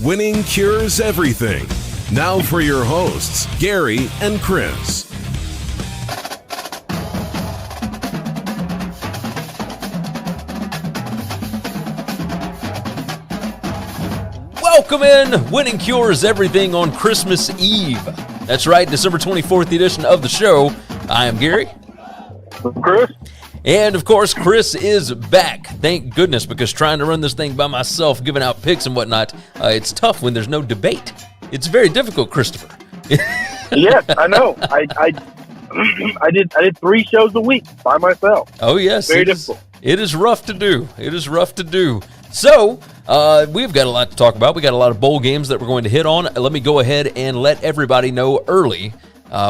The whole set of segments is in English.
Winning cures everything. Now for your hosts, Gary and Chris. Welcome in. Winning cures everything on Christmas Eve. That's right, December 24th edition of the show. I am Gary. Chris. And, of course, Chris is back. Thank goodness, because trying to run this thing by myself, giving out picks and whatnot, it's tough when there's no debate. It's very difficult, Christopher. Yes, I know. I did 3 shows a week by myself. Oh, yes. Very difficult. It is rough to do. It is rough to do. So, we've got a lot to talk about. We got a lot of bowl games that we're going to hit on. Let me go ahead and let everybody know early.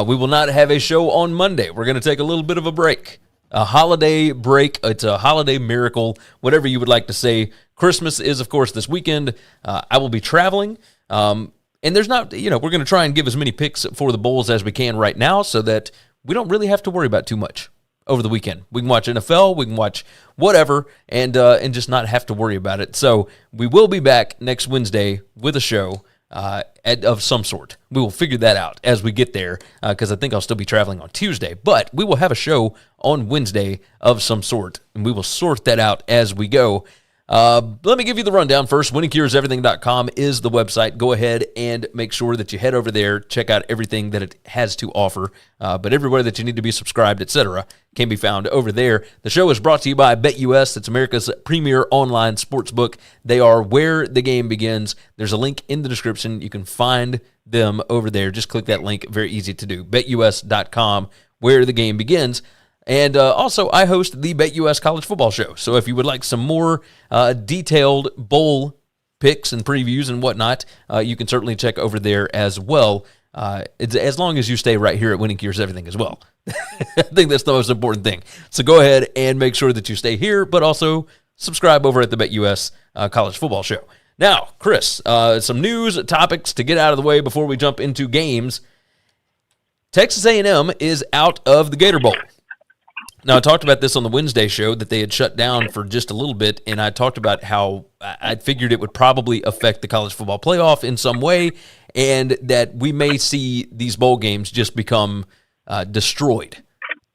We will not have a show on Monday. We're going to take a little bit of a break. A holiday break. It's a holiday miracle, whatever you would like to say. Christmas is, of course, this weekend. I will be traveling. And there's not, we're going to try and give as many picks for the bowls as we can right now so that we don't really have to worry about too much over the weekend. We can watch NFL, we can watch whatever, and just not have to worry about it. So we will be back next Wednesday with a show of some sort. We will figure that out as we get there, because I think I'll still be traveling on Tuesday. But we will have a show on Wednesday of some sort, and we will sort that out as we go. Let me give you the rundown first. WinningCuresEverything.com is the website. Go ahead and make sure that you head over there, check out everything that it has to offer. But everywhere that you need to be subscribed, etc., can be found over there. The show is brought to you by BetUS. It's America's premier online sportsbook. They are where the game begins. There's a link in the description. You can find them over there. Just click that link. Very easy to do. BetUS.com, where the game begins. And also, I host the BetUS College Football Show. So if you would like some more detailed bowl picks and previews and whatnot, you can certainly check over there as well, as long as you stay right here at Winning Cures Everything as well. I think that's the most important thing. So go ahead and make sure that you stay here, but also subscribe over at the BetUS College Football Show. Now, Chris, some news topics to get out of the way before we jump into games. Texas A&M is out of the Gator Bowl. Now, I talked about this on the Wednesday show, that they had shut down for just a little bit, and I talked about how I figured it would probably affect the college football playoff in some way, and that we may see these bowl games just become destroyed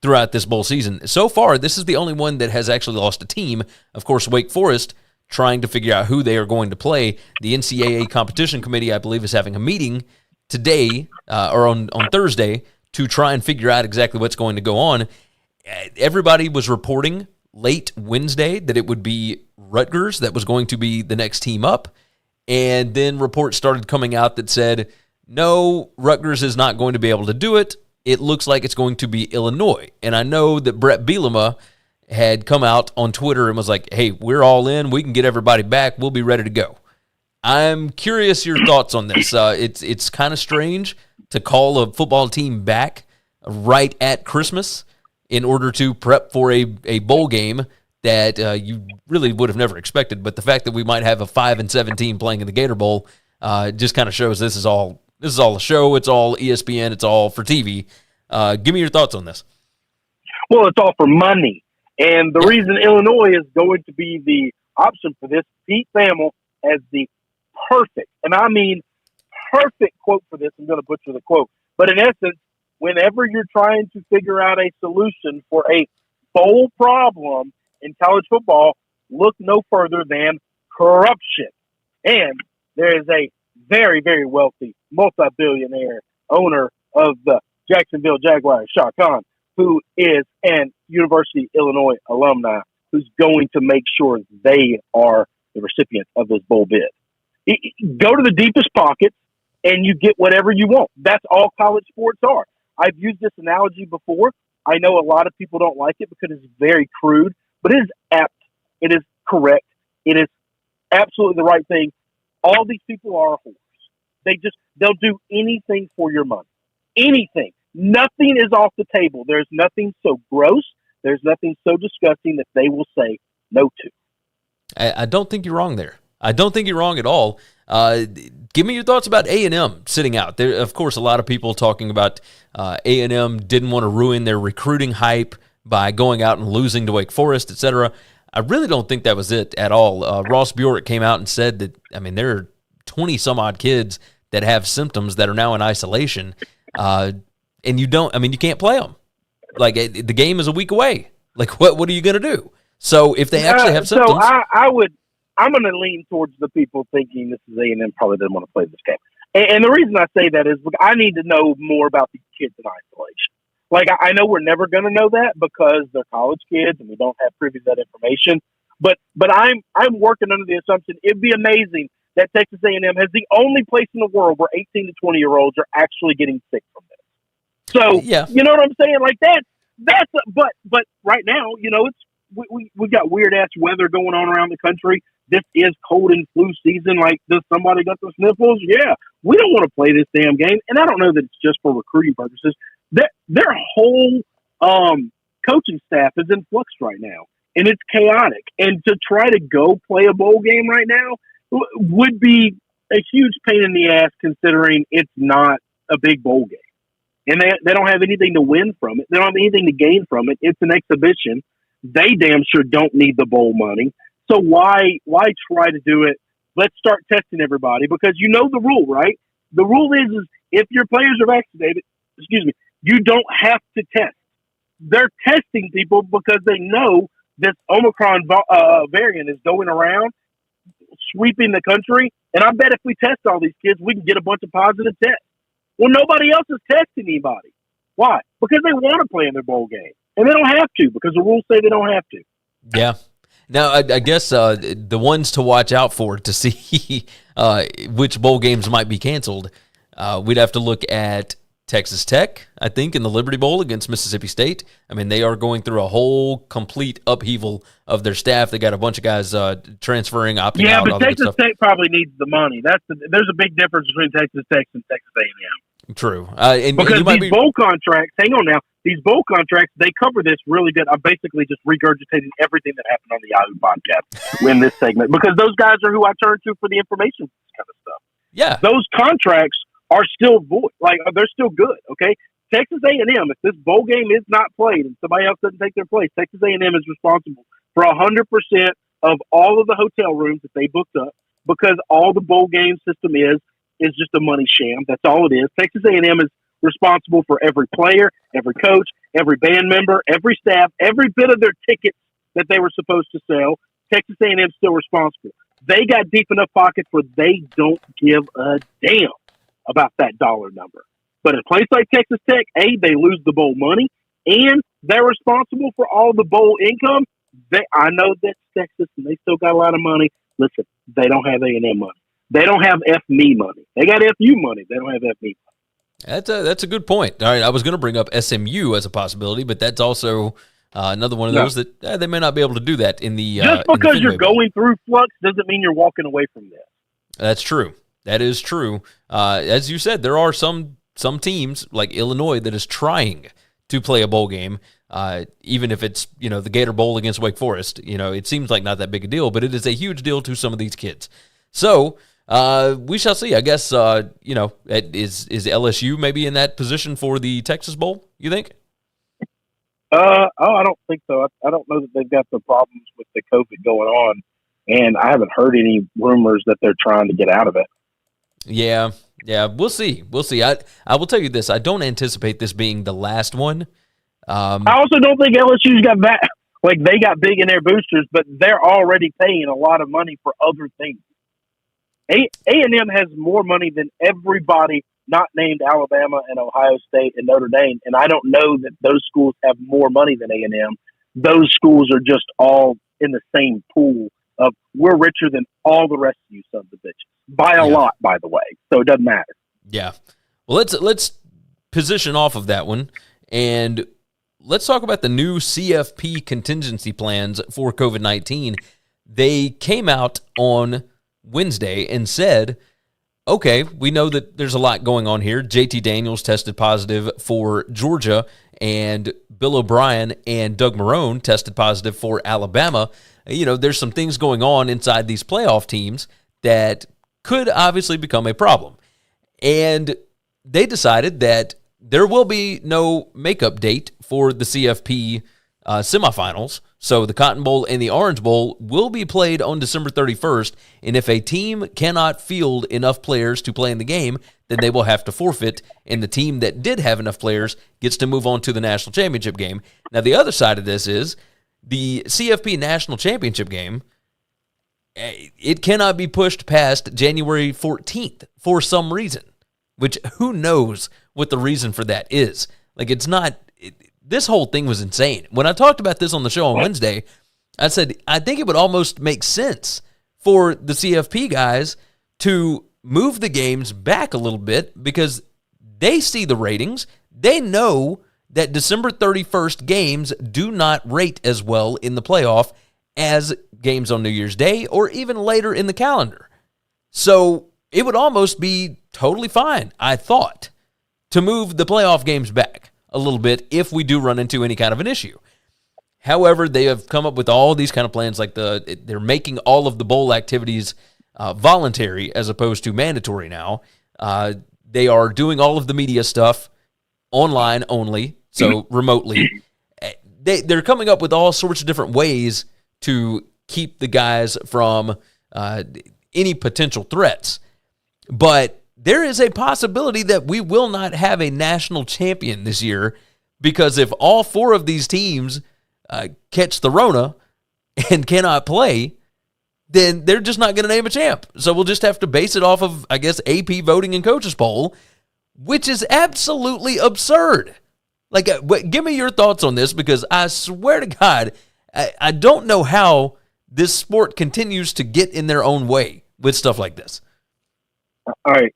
throughout this bowl season. So far, this is the only one that has actually lost a team. Of course, Wake Forest, trying to figure out who they are going to play. The NCAA Competition Committee, I believe, is having a meeting today or on Thursday to try and figure out exactly what's going to go on. Everybody was reporting late Wednesday that it would be Rutgers that was going to be the next team up, and then reports started coming out that said, no, Rutgers is not going to be able to do it. It looks like it's going to be Illinois. And I know that Brett Bielema had come out on Twitter and was like, hey, we're all in. We can get everybody back. We'll be ready to go. I'm curious your thoughts on this. It's kind of strange to call a football team back right at Christmas in order to prep for a bowl game that you really would have never expected. But the fact that we might have a 5-7 team playing in the Gator Bowl just kind of shows this is all a show. It's all ESPN. It's all for TV. Give me your thoughts on this. Well, it's all for money. And the reason Illinois is going to be the option for this, Pete Thamel has the perfect, and I mean perfect quote for this. I'm going to butcher the quote. But in essence, whenever you're trying to figure out a solution for a bowl problem in college football, look no further than corruption. And there is a very, very wealthy, multi-billionaire owner of the Jacksonville Jaguars, Shah Khan, who is an University of Illinois alumni, who's going to make sure they are the recipient of this bowl bid. Go to the deepest pockets, and you get whatever you want. That's all college sports are. I've used this analogy before. I know a lot of people don't like it because it's very crude, but it is apt. It is correct. It is absolutely the right thing. All these people are whores. They'll do anything for your money. Anything. Nothing is off the table. There's nothing so gross. There's nothing so disgusting that they will say no to. I don't think you're wrong there. I don't think you're wrong at all. Give me your thoughts about A&M sitting out. There, of course, a lot of people talking about A&M didn't want to ruin their recruiting hype by going out and losing to Wake Forest, etc. I really don't think that was it at all. Ross Bjork came out and said that, I mean, there are 20 some odd kids that have symptoms that are now in isolation. And you can't play them. Like, the game is a week away. Like, what are you going to do? So if they actually have symptoms. So I'm going to lean towards the people thinking this is A&M probably doesn't want to play this game. And the reason I say that is because I need to know more about these kids in isolation. Like, I know we're never going to know that because they're college kids and we don't have privy to that information. But I'm working under the assumption it'd be amazing that Texas A&M has the only place in the world where 18 to 20-year-olds are actually getting sick from this. So, yeah. You know what I'm saying? Like but right now, we've got weird ass weather going on around the country. This is cold and flu season. Like, does somebody got the sniffles? Yeah. We don't want to play this damn game. And I don't know that it's just for recruiting purposes. Their whole coaching staff is in flux right now, and it's chaotic. And to try to go play a bowl game right now would be a huge pain in the ass, considering it's not a big bowl game. And they don't have anything to win from it. They don't have anything to gain from it. It's an exhibition. They damn sure don't need the bowl money. So why try to do it? Let's start testing everybody, because you know the rule, right? The rule is if your players are vaccinated, you don't have to test. They're testing people because they know this Omicron variant is going around, sweeping the country. And I bet if we test all these kids, we can get a bunch of positive tests. Well, nobody else is testing anybody. Why? Because they want to play in their bowl game. And they don't have to, because the rules say they don't have to. Yeah. Now, I guess the ones to watch out for to see which bowl games might be canceled, we'd have to look at Texas Tech, I think, in the Liberty Bowl against Mississippi State. I mean, they are going through a whole complete upheaval of their staff. They got a bunch of guys transferring, opting out. Yeah, but Texas Tech probably needs the money. There's a big difference between Texas Tech and Texas A&M. True. Because these bowl contracts, hang on now, these bowl contracts, they cover this really good. I'm basically just regurgitating everything that happened on the Yahoo podcast in this segment, because those guys are who I turn to for the information for this kind of stuff. Yeah. Those contracts are still void. Like, they're still good, okay? Texas A&M, if this bowl game is not played and somebody else doesn't take their place, Texas A&M is responsible for 100% of all of the hotel rooms that they booked up, because all the bowl game system is just a money sham. That's all it is. Texas A&M is responsible for every player, every coach, every band member, every staff, every bit of their tickets that they were supposed to sell. Texas A&M is still responsible. They got deep enough pockets where they don't give a damn about that dollar number. But a place like Texas Tech, they lose the bowl money, and they're responsible for all the bowl income. I know that's Texas, and they still got a lot of money. Listen, they don't have A&M money. They don't have F-me money. They got FU money. They don't have F-me money. That's a good point. All right, I was going to bring up SMU as a possibility, but that's also another one of those that they may not be able to do that in the just because you're going through flux doesn't mean you're walking away from this. That's true. That is true. As you said, there are some teams like Illinois that is trying to play a bowl game, even if it's the Gator Bowl against Wake Forest. It seems like not that big a deal, but it is a huge deal to some of these kids. So we shall see. I guess is LSU maybe in that position for the Texas Bowl? You think? I don't think so. I don't know that they've got the problems with the COVID going on, and I haven't heard any rumors that they're trying to get out of it. Yeah, we'll see. I will tell you this: I don't anticipate this being the last one. I also don't think LSU's got that. Like, they got big in their boosters, but they're already paying a lot of money for other things. A&M has more money than everybody not named Alabama and Ohio State and Notre Dame, and I don't know that those schools have more money than A&M. Those schools are just all in the same pool of, we're richer than all the rest of you sons of bitches. By a lot, by the way, so it doesn't matter. Yeah. Well, let's position off of that one, and let's talk about the new CFP contingency plans for COVID-19. They came out on Wednesday and said, okay, we know that there's a lot going on here. JT Daniels tested positive for Georgia, and Bill O'Brien and Doug Marrone tested positive for Alabama. There's some things going on inside these playoff teams that could obviously become a problem. And they decided that there will be no makeup date for the CFP semifinals. So the Cotton Bowl and the Orange Bowl will be played on December 31st, and if a team cannot field enough players to play in the game, then they will have to forfeit, and the team that did have enough players gets to move on to the national championship game. Now, the other side of this is the CFP national championship game. It cannot be pushed past January 14th for some reason, which who knows what the reason for that is. Like, it's not... This whole thing was insane. When I talked about this on the show on Wednesday, I said, I think it would almost make sense for the CFP guys to move the games back a little bit because they see the ratings. They know that December 31st games do not rate as well in the playoff as games on New Year's Day or even later in the calendar. So it would almost be totally fine, I thought, to move the playoff games back a little bit if we do run into any kind of an issue. However, they have come up with all these kind of plans, like they're making all of the bowl activities voluntary as opposed to mandatory now. They are doing all of the media stuff online only, so remotely. They're coming up with all sorts of different ways to keep the guys from any potential threats. But there is a possibility that we will not have a national champion this year because if all four of these teams catch the Rona and cannot play, then they're just not going to name a champ. So we'll just have to base it off of, I guess, AP voting and coaches poll, which is absolutely absurd. Like, give me your thoughts on this because I swear to God, I don't know how this sport continues to get in their own way with stuff like this. All right.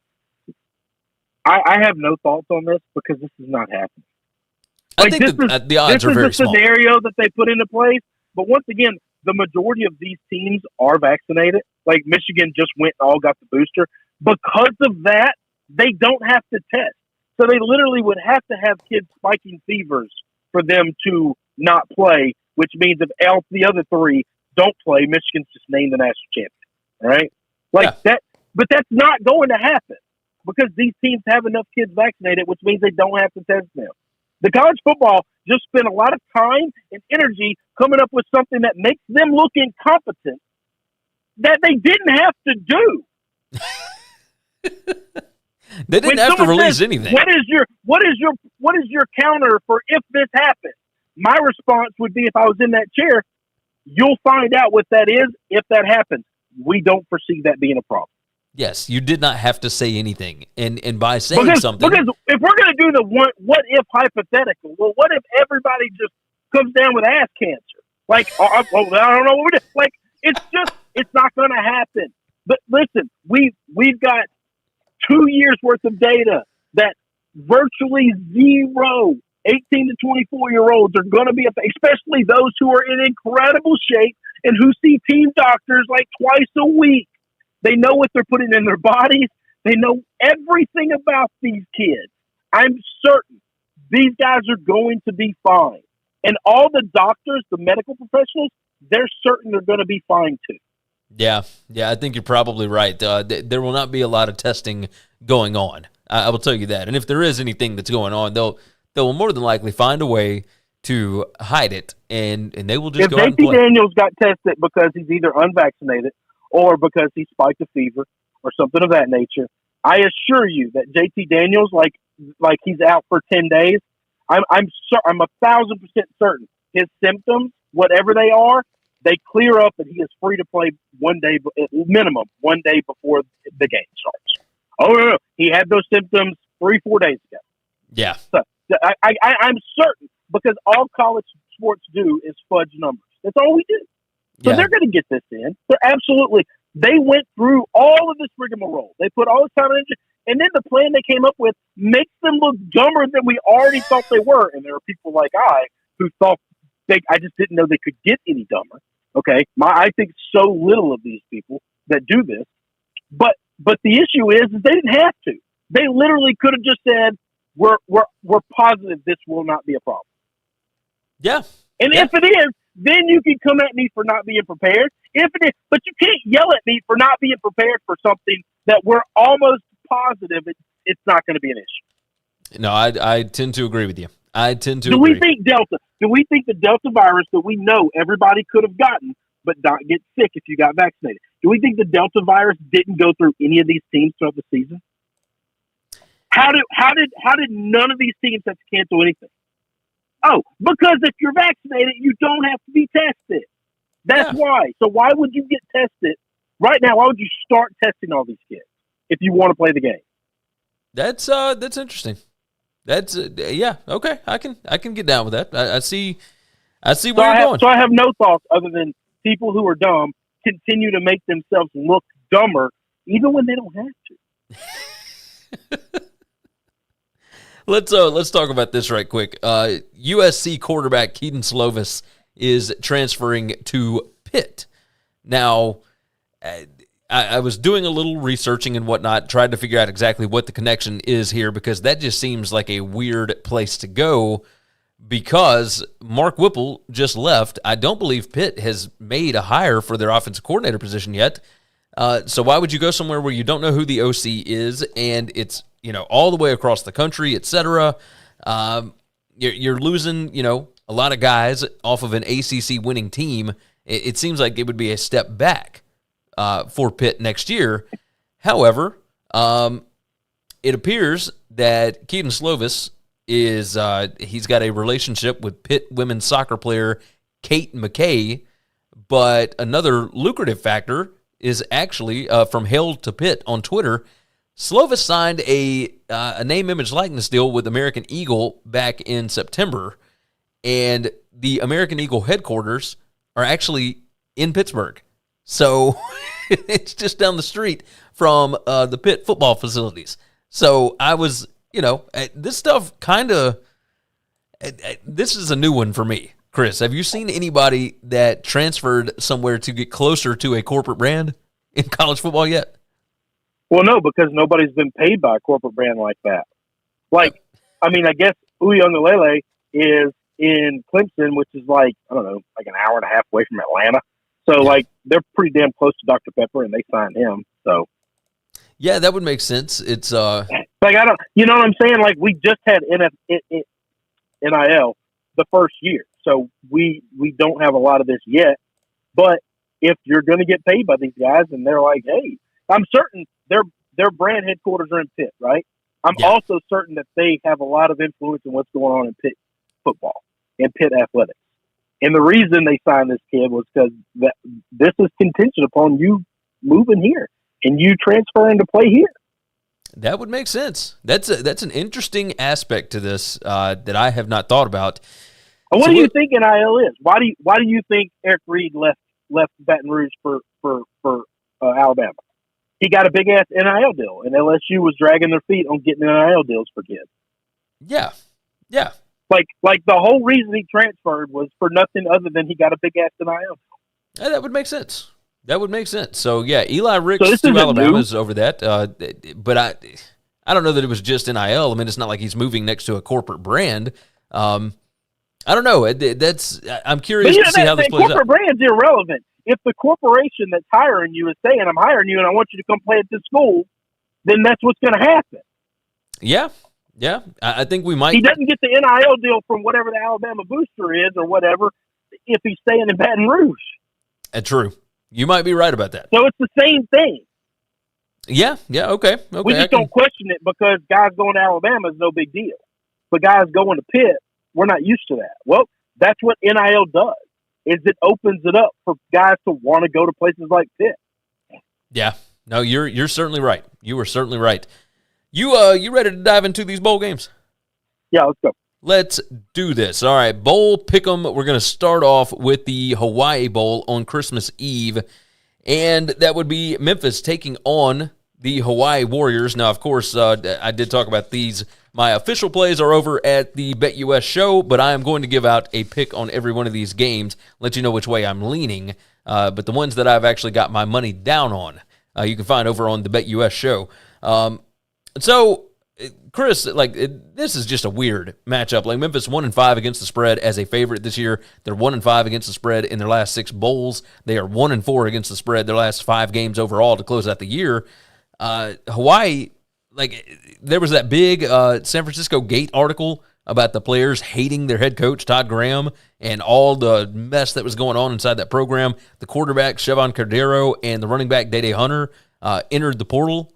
I have no thoughts on this because this is not happening. I think the odds are very small. This is the scenario that they put into place. But once again, the majority of these teams are vaccinated. Like Michigan just went and all got the booster. Because of that, they don't have to test. So they literally would have to have kids spiking fevers for them to not play, which means if the other three don't play, Michigan's just named the national champion. Right? That. But that's not going to happen. Because these teams have enough kids vaccinated, which means they don't have to test them. The college football just spent a lot of time and energy coming up with something that makes them look incompetent that they didn't have to do. They didn't have to release anything. What is your counter for if this happens? My response would be if I was in that chair, you'll find out what that is if that happens. We don't foresee that being a problem. Yes, you did not have to say anything, and by saying something, because if we're going to do the what if hypothetical, well, what if everybody just comes down with ass cancer? Like, I don't know what we're doing. Like, it's not going to happen. But listen, we've got 2 years worth of data that virtually zero 18 to 24-year-olds are going to be, especially those who are in incredible shape and who see team doctors like twice a week. They know what they're putting in their bodies. They know everything about these kids. I'm certain these guys are going to be fine. And all the doctors, the medical professionals, they're certain they're going to be fine too. Yeah, I think you're probably right. There will not be a lot of testing going on. I will tell you that. And if there is anything that's going on, they'll more than likely find a way to hide it, and they will just go out and play. If JT Daniels got tested because he's either unvaccinated or because he spiked a fever or something of that nature, I assure you that JT Daniels, like he's out for 10 days, I'm 1,000% certain his symptoms, whatever they are, they clear up and he is free to play one day, minimum, 1 day before the game starts. Oh, no. He had those symptoms 3-4 days ago. Yeah. So I'm certain because all college sports do is fudge numbers. That's all we do. So they're going to get this in. They went through all of this rigmarole. They put all this time and energy, and then the plan they came up with makes them look dumber than we already thought they were. And there are people like I who thought I just didn't know they could get any dumber. Okay, I think so little of these people that do this. But the issue is they didn't have to. They literally could have just said, "We're positive this will not be a problem." Yeah. And if it is, then you can come at me for not being prepared. If it is, but you can't yell at me for not being prepared for something that we're almost positive it's not going to be an issue. No, I tend to agree with you. I tend to Do agree. we think Delta? Do we think the Delta virus that we know everybody could have gotten but not get sick if you got vaccinated? Do we think the Delta virus didn't go through any of these teams throughout the season? How did none of these teams have to cancel anything? Oh, because if you're vaccinated, you don't have to be tested. That's why. So why would you get tested right now? Why would you start testing all these kids if you want to play the game? That's interesting. That's yeah, okay. I can get down with that. I see where you're going. So I have no thoughts other than people who are dumb continue to make themselves look dumber even when they don't have to. Let's talk about this right quick. USC quarterback Kedon Slovis is transferring to Pitt. Now, I was doing a little researching and whatnot, tried to figure out exactly what the connection is here, because that just seems like a weird place to go, because Mark Whipple just left. I don't believe Pitt has made a hire for their offensive coordinator position yet. So why would you go somewhere where you don't know who the OC is, and it's, all the way across the country, et cetera? You're losing, a lot of guys off of an ACC winning team. It seems like it would be a step back for Pitt next year. However, it appears that Kedon Slovis is he's got a relationship with Pitt women's soccer player Kate McKay, but another lucrative factor is actually from Hail to Pitt on Twitter. Slovis signed a name, image, likeness deal with American Eagle back in September, and the American Eagle headquarters are actually in Pittsburgh. So it's just down the street from the Pitt football facilities. So I was, this stuff kind of, this is a new one for me. Chris, have you seen anybody that transferred somewhere to get closer to a corporate brand in college football yet? Well, no, because nobody's been paid by a corporate brand like that. I guess Uiagalelei is in Clemson, which is like an hour and a half away from Atlanta. So, they're pretty damn close to Dr. Pepper, and they signed him. So, yeah, that would make sense. It's I don't, you know what I'm saying? Like, we just had NIL the first year, so we don't have a lot of this yet. But if you're going to get paid by these guys, and they're like, hey, I'm certain their brand headquarters are in Pitt, right? I'm also certain that they have a lot of influence in what's going on in Pitt football and Pitt athletics. And the reason they signed this kid was because this is contingent upon you moving here and you transferring to play here. That would make sense. That's an interesting aspect to this that I have not thought about. And what do you think NIL is? Why do you think Eric Reed left Baton Rouge for Alabama? He got a big ass NIL deal, and LSU was dragging their feet on getting NIL deals for kids. Yeah. Like the whole reason he transferred was for nothing other than he got a big ass NIL deal. Yeah, that would make sense. So yeah, Eli Ricks to Alabama is over that. But I don't know that it was just NIL. I mean, it's not like he's moving next to a corporate brand. I don't know. I'm curious to see how this plays out. Corporate brand's irrelevant. If the corporation that's hiring you is saying, I'm hiring you and I want you to come play at this school, then that's what's going to happen. Yeah. I think we might. He doesn't get the NIL deal from whatever the Alabama booster is or whatever if he's staying in Baton Rouge. True. You might be right about that. So it's the same thing. Yeah, okay. We just don't question it because guys going to Alabama is no big deal. But guys going to Pitt, we're not used to that. Well, that's what NIL does, is it opens it up for guys to want to go to places like Pitt. Yeah. No, you're certainly right. You were certainly right. You ready to dive into these bowl games? Yeah, let's go. Let's do this. All right, bowl pick'em. We're going to start off with the Hawaii Bowl on Christmas Eve, and that would be Memphis taking on the Hawaii Warriors. Now, of course, I did talk about these. My official plays are over at the BetUS show, but I am going to give out a pick on every one of these games, let you know which way I'm leaning. But the ones that I've actually got my money down on, you can find over on the BetUS show. So, Chris, this is just a weird matchup. Like, Memphis 1-5 against the spread as a favorite this year. They're 1-5 against the spread in their last 6 bowls. They are 1-4 against the spread their last 5 games overall to close out the year. Hawaii, there was that big San Francisco Gate article about the players hating their head coach, Todd Graham, and all the mess that was going on inside that program. The quarterback, Chevon Cordero, and the running back, Day Hunter, entered the portal.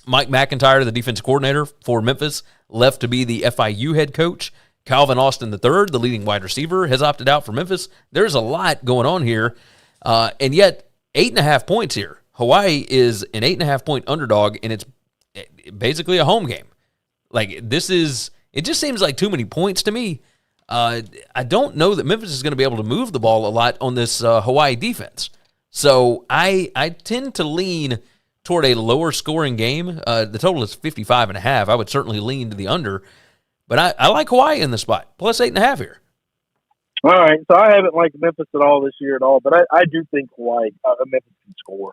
Mike McIntyre, the defensive coordinator for Memphis, left to be the FIU head coach. Calvin Austin III, the leading wide receiver, has opted out for Memphis. There's a lot going on here, and yet 8.5 points here. Hawaii is an 8.5-point underdog, and it's basically a home game. Like, it just seems like too many points to me. I don't know that Memphis is going to be able to move the ball a lot on this Hawaii defense. So I tend to lean toward a lower scoring game. The total is 55.5. I would certainly lean to the under, but I like Hawaii in the spot, plus 8.5 here. All right, so I haven't liked Memphis at all this year at all, but I do think Memphis can score.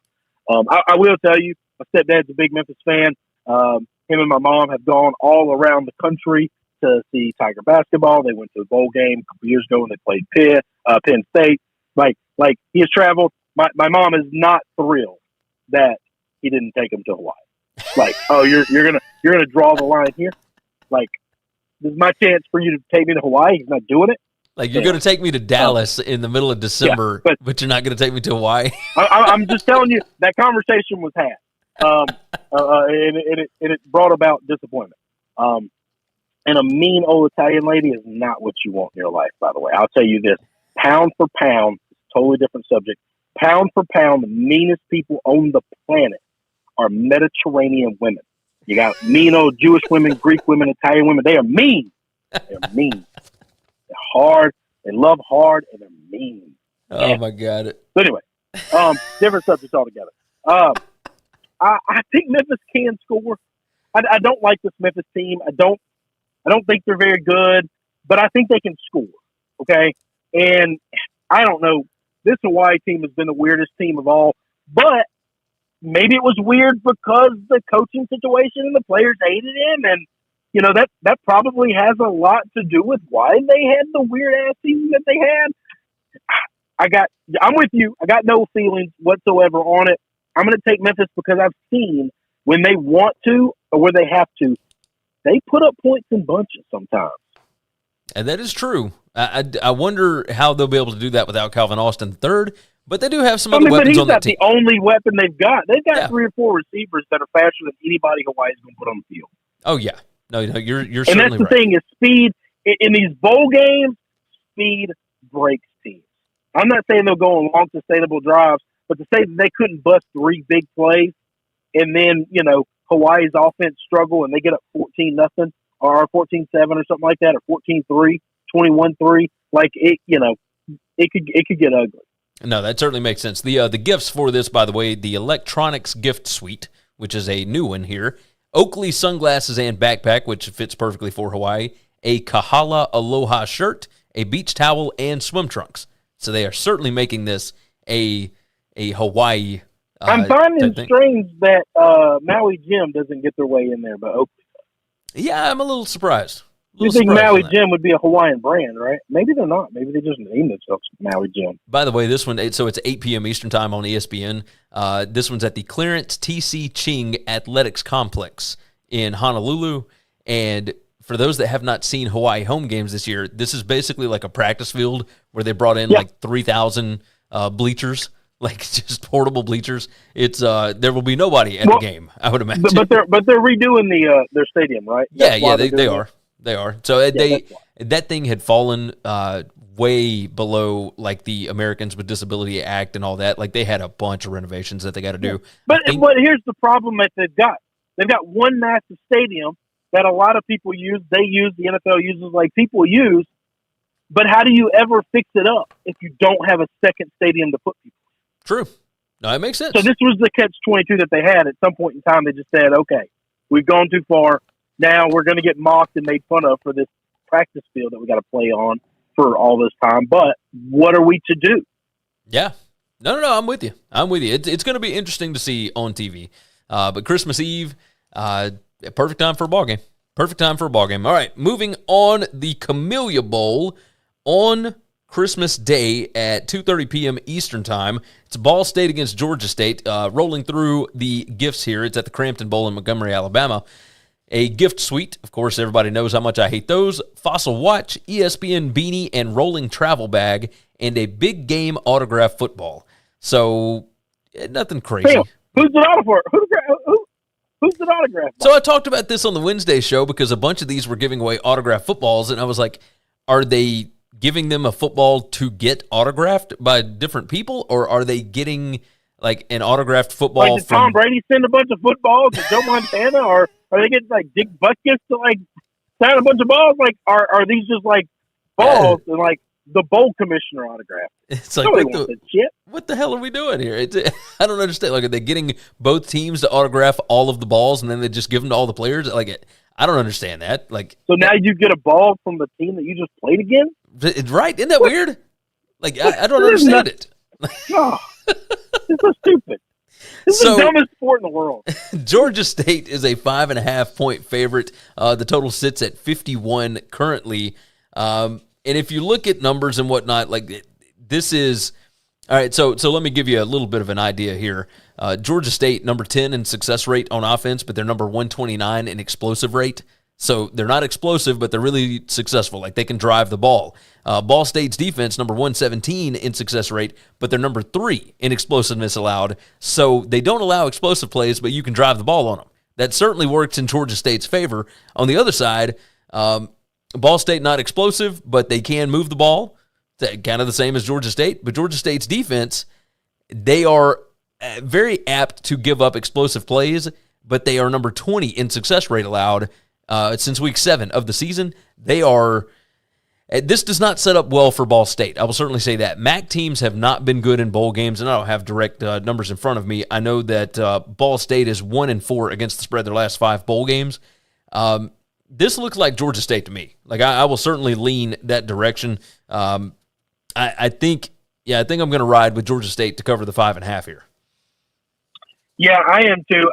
I will tell you, my stepdad's a big Memphis fan. Him and my mom have gone all around the country to see Tiger basketball. They went to a bowl game a couple years ago when they played Penn State. Like he has traveled. My mom is not thrilled that he didn't take him to Hawaii. Like, oh, you're gonna draw the line here. Like, this is my chance for you to take me to Hawaii. He's not doing it. Like, you're going to take me to Dallas in the middle of December, but you're not going to take me to Hawaii. I'm just telling you, that conversation was had, and it brought about disappointment. And a mean old Italian lady is not what you want in your life, by the way. I'll tell you this, pound for pound, totally different subject. Pound for pound, the meanest people on the planet are Mediterranean women. You got mean old Jewish women, Greek women, Italian women. They are mean. They're mean. They're hard. They love hard, and they're mean. Oh, my God. So anyway, different subjects altogether. I think Memphis can score. I don't like this Memphis team. I don't think they're very good, but I think they can score. Okay, and I don't know. This Hawaii team has been the weirdest team of all, but maybe it was weird because the coaching situation and the players hated him, and you know that probably has a lot to do with why they had the weird ass season that they had. I'm with you. I got no feelings whatsoever on it. I'm going to take Memphis because I've seen when they want to or where they have to, they put up points in bunches sometimes. And that is true. I wonder how they'll be able to do that without Calvin Austin III, but they do have some other weapons on that team. But he's not the only weapon they've got. They've got 3 or 4 receivers that are faster than anybody Hawaii's going to put on the field. Oh, yeah. No, you're certainly right. And that's the thing is speed. In these bowl games, speed breaks teams. I'm not saying they'll go on long, sustainable drives, but to say that they couldn't bust 3 big plays and then, you know, Hawaii's offense struggle and they get up 14-0 or 14-7 or something like that, or 14-3, 21-3, like it, you know, it could get ugly. No, that certainly makes sense. The gifts for this, by the way, the electronics gift suite, which is a new one here, Oakley sunglasses and backpack, which fits perfectly for Hawaii, a Kahala Aloha shirt, a beach towel, and swim trunks. So they are certainly making this a Hawaii. I'm finding it strange that Maui Jim doesn't get their way in there, but Oakley does. Yeah, I'm a little surprised. You think Maui Jim would be a Hawaiian brand, right? Maybe they're not. Maybe they just name themselves Maui Jim. By the way, this one, so it's 8 p.m. Eastern Time on ESPN. This one's at the Clarence T.C. Ching Athletics Complex in Honolulu. And for those that have not seen Hawaii home games this year, this is basically like a practice field where they brought in like 3,000 bleachers, like just portable bleachers. It's there will be nobody at the game, I would imagine. But they're redoing their stadium, right? Yeah, they are. They are. So that thing had fallen way below like the Americans with Disability Act and all that. Like they had a bunch of renovations that they got to do. But here's the problem that they've got. They've got one massive stadium that a lot of people use. They use, the NFL uses, like people use. But how do you ever fix it up if you don't have a second stadium to put people in? True. No, it makes sense. So this was the catch-22 that they had. At some point in time, they just said, okay, we've gone too far. Now we're going to get mocked and made fun of for this practice field that we got to play on for all this time. But what are we to do? Yeah. No, I'm with you. It's going to be interesting to see on TV. But Christmas Eve, perfect time for a ball game. All right, moving on, the Camellia Bowl on Christmas Day at 2:30 p.m. Eastern Time. It's Ball State against Georgia State. Rolling through the gifts here. It's at the Crampton Bowl in Montgomery, Alabama. a gift suite. Of course, everybody knows how much I hate those. Fossil watch, ESPN beanie, and rolling travel bag, and a big game autograph football. So, nothing crazy. Damn, who's it autograph? Who's it autograph? So I talked about this on the Wednesday show because a bunch of these were giving away autograph footballs, and I was like, are they giving them a football to get autographed by different people, or are they getting like an autographed football? Like, did Tom Brady send a bunch of footballs to Joe Montana, or are they getting like Dick Butkus to like sign a bunch of balls? Like, are these just like balls and like the bowl commissioner autograph? It's like, what the hell are we doing here? I don't understand. Like, are they getting both teams to autograph all of the balls and then they just give them to all the players? Like, I don't understand that. Like, so now you get a ball from the team that you just played against? Right? Isn't that weird? Like, I don't understand it. Oh, it's so stupid. This is the dumbest sport in the world. Georgia State is a 5.5-point favorite. The total sits at 51 currently. And if you look at numbers and whatnot, like this is all right. So let me give you a little bit of an idea here. Georgia State, number 10 in success rate on offense, but they're number 129 in explosive rate. So they're not explosive, but they're really successful. Like, they can drive the ball. Ball State's defense, number 117 in success rate, but they're number 3 in explosiveness allowed. So they don't allow explosive plays, but you can drive the ball on them. That certainly works in Georgia State's favor. On the other side, Ball State not explosive, but they can move the ball. Kind of the same as Georgia State. But Georgia State's defense, they are very apt to give up explosive plays, but they are number 20 in success rate allowed. Since week 7 of the season, they are. This does not set up well for Ball State. I will certainly say that. MAC teams have not been good in bowl games, and I don't have direct numbers in front of me. I know that Ball State is 1-4 against the spread their last 5 bowl games. This looks like Georgia State to me. Like, I will certainly lean that direction. I think I'm going to ride with Georgia State to cover the 5.5 here. Yeah, I am too.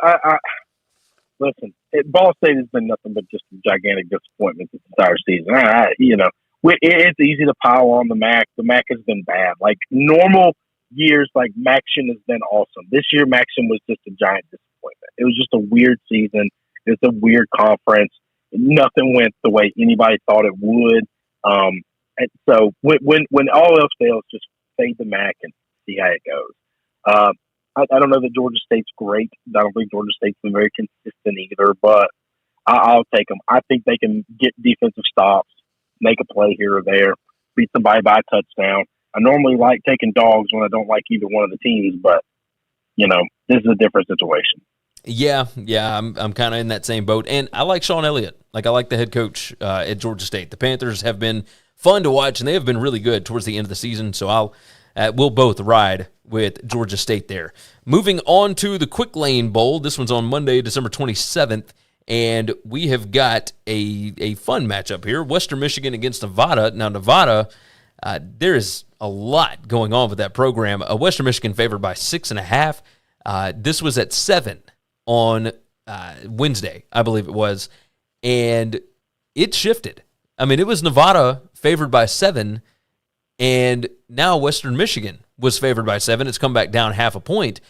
Listen, Ball State has been nothing but just a gigantic disappointment this entire season. It's easy to pile on the MAC. The MAC has been bad. Like, normal years, like, MACtion has been awesome. This year, MACtion was just a giant disappointment. It was just a weird season. It's a weird conference. Nothing went the way anybody thought it would. And so when all else fails, just fade the MAC and see how it goes. I don't know that Georgia State's great. I don't think Georgia State's been very consistent either, but I'll take them. I think they can get defensive stops, make a play here or there, beat somebody by a touchdown. I normally like taking dogs when I don't like either one of the teams, but, this is a different situation. Yeah, I'm kind of in that same boat. And I like Sean Elliott. Like, I like the head coach at Georgia State. The Panthers have been fun to watch, and they have been really good towards the end of the season, so we'll both ride with Georgia State there. Moving on to the Quick Lane Bowl. This one's on Monday, December 27th, and we have got a fun matchup here. Western Michigan against Nevada. Now, Nevada, there is a lot going on with that program. Western Michigan favored by 6.5. This was at 7 on Wednesday, I believe it was, and it shifted. I mean, it was Nevada favored by 7, and now Western Michigan was favored by 7. It's come back down 0.5 point.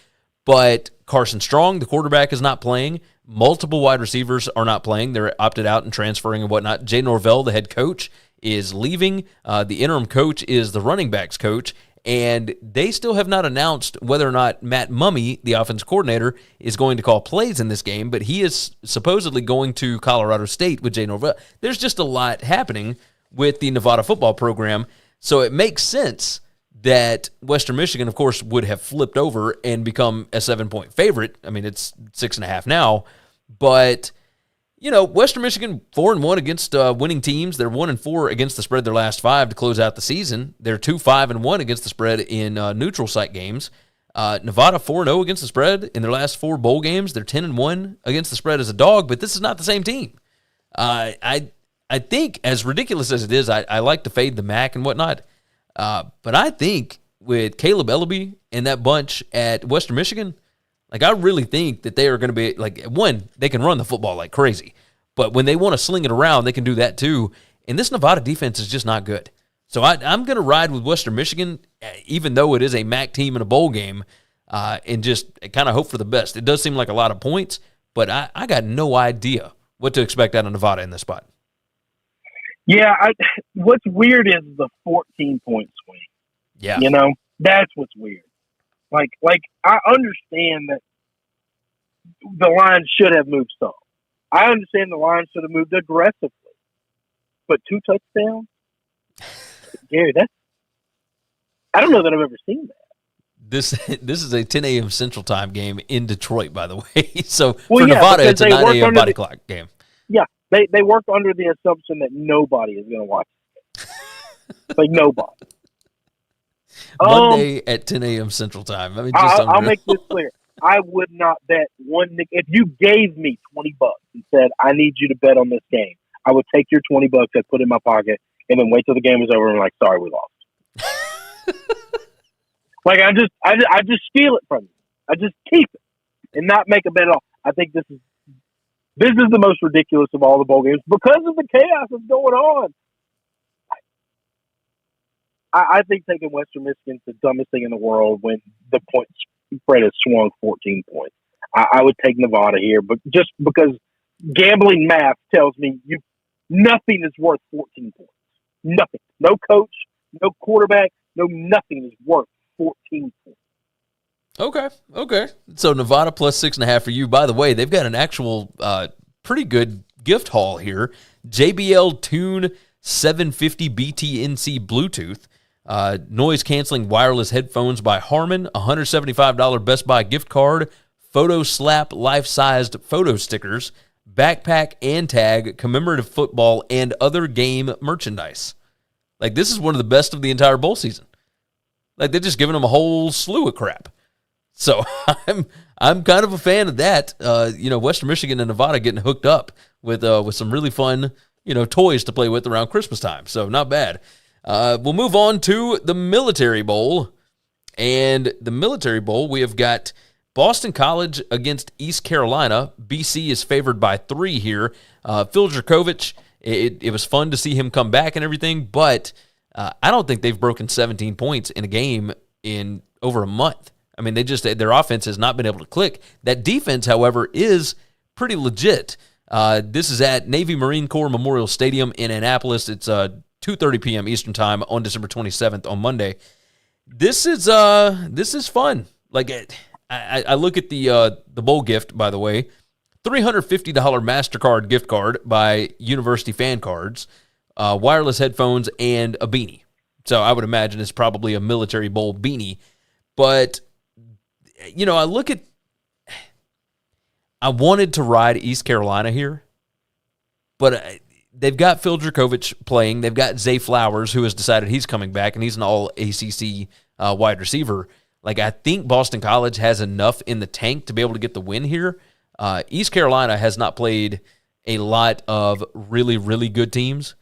But Carson Strong, the quarterback, is not playing. Multiple wide receivers are not playing. They're opted out and transferring and whatnot. Jay Norvell, the head coach, is leaving. The interim coach is the running backs coach. And they still have not announced whether or not Matt Mumme, the offense coordinator, is going to call plays in this game. But he is supposedly going to Colorado State with Jay Norvell. There's just a lot happening with the Nevada football program. So it makes sense that Western Michigan, of course, would have flipped over and become a 7-point favorite. I mean, it's 6.5 now. But, Western Michigan 4-1 against winning teams. They're 1-4 against the spread their last 5 to close out the season. They're 2-5-1 against the spread in neutral site games. Nevada 4-0 against the spread in their last 4 bowl games. They're 10-1 against the spread as a dog, but this is not the same team. I think, as ridiculous as it is, I like to fade the MAC and whatnot. But I think with Caleb Ellaby and that bunch at Western Michigan, like, I really think that they are going to be, like, one, they can run the football like crazy. But when they want to sling it around, they can do that too. And this Nevada defense is just not good. So I'm going to ride with Western Michigan, even though it is a MAC team in a bowl game, and just kind of hope for the best. It does seem like a lot of points, but I got no idea what to expect out of Nevada in this spot. Yeah, what's weird is the 14-point swing. Yeah. That's what's weird. Like I understand that the line should have moved some. I understand the line should have moved aggressively. But 2 touchdowns? Gary, I don't know that I've ever seen that. This is a 10 a.m. Central Time game in Detroit, by the way. So for Nevada, it's a 9 a.m. body clock game. Yeah, they work under the assumption that nobody is going to watch it. Like nobody. Monday at 10 a.m. Central Time. I mean, I'll make this clear. I would not bet one. If you gave me $20 and said, I need you to bet on this game, I would take your $20 I'd put in my pocket and then wait till the game was over and like, sorry, we lost. Like I just steal it from you. I just keep it and not make a bet at all. I think this is the most ridiculous of all the bowl games because of the chaos that's going on. I think taking Western Michigan's the dumbest thing in the world when the point spread has swung 14 points. I would take Nevada here, but just because gambling math tells me nothing is worth 14 points. Nothing. No coach, no quarterback, nothing is worth 14 points. Okay. So Nevada plus 6.5 for you. By the way, they've got an actual pretty good gift haul here. JBL Tune 750 BTNC Bluetooth. Noise-canceling wireless headphones by Harman, $175 Best Buy gift card, Photo Slap life-sized photo stickers, backpack and tag, commemorative football, and other game merchandise. Like, this is one of the best of the entire bowl season. Like, they're just giving them a whole slew of crap. So I'm kind of a fan of that. Western Michigan and Nevada getting hooked up with some really fun, toys to play with around Christmas time. So not bad. We'll move on to the Military Bowl. And the Military Bowl, we have got Boston College against East Carolina. BC is favored by 3 here. Phil Jurkovich, it was fun to see him come back and everything, but I don't think they've broken 17 points in a game in over a month. I mean, their offense has not been able to click. That defense, however, is pretty legit. This is at Navy Marine Corps Memorial Stadium in Annapolis. It's 2:30 p.m. Eastern Time on December 27th on Monday. This is fun. Like, I look at the bowl gift, by the way, $350 MasterCard gift card by University Fan Cards, wireless headphones, and a beanie. So I would imagine it's probably a Military Bowl beanie. But, I wanted to ride East Carolina here, but they've got Phil Jurkovich playing. They've got Zay Flowers, who has decided he's coming back, and he's an all-ACC wide receiver. Like, I think Boston College has enough in the tank to be able to get the win here. East Carolina has not played a lot of really, really good teams.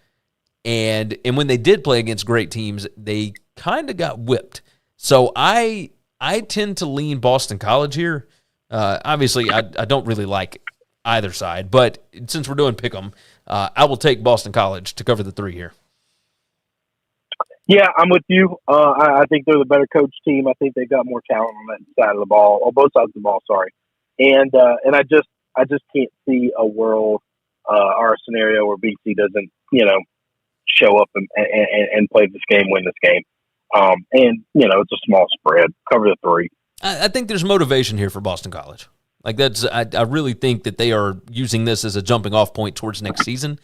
And when they did play against great teams, they kind of got whipped. So I tend to lean Boston College here. Obviously, I don't really like either side. But since we're doing pick'em, I will take Boston College to cover the 3 here. Yeah, I'm with you. I think they're the better coach team. I think they've got more talent on that side of the ball, or both sides of the ball. Sorry, and I just can't see a world or a scenario where BC doesn't show up and play this game, win this game. It's a small spread, cover the 3. I think there's motivation here for Boston College. Like I really think that they are using this as a jumping off point towards next season.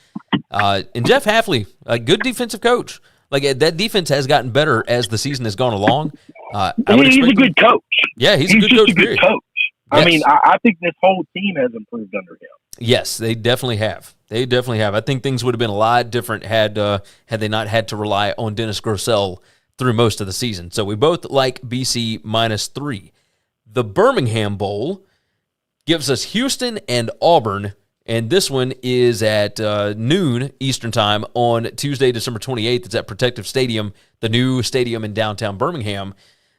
And Jeff Hafley, a good defensive coach. Like, that defense has gotten better as the season has gone along. He's a good coach. Yeah, he's a good coach. Yes. I mean, I think this whole team has improved under him. Yes, they definitely have. I think things would have been a lot different had they not had to rely on Dennis Grosel through most of the season. So we both like BC -3. The Birmingham Bowl gives us Houston and Auburn, and this one is at noon Eastern Time on Tuesday, December 28th. It's at Protective Stadium, the new stadium in downtown Birmingham.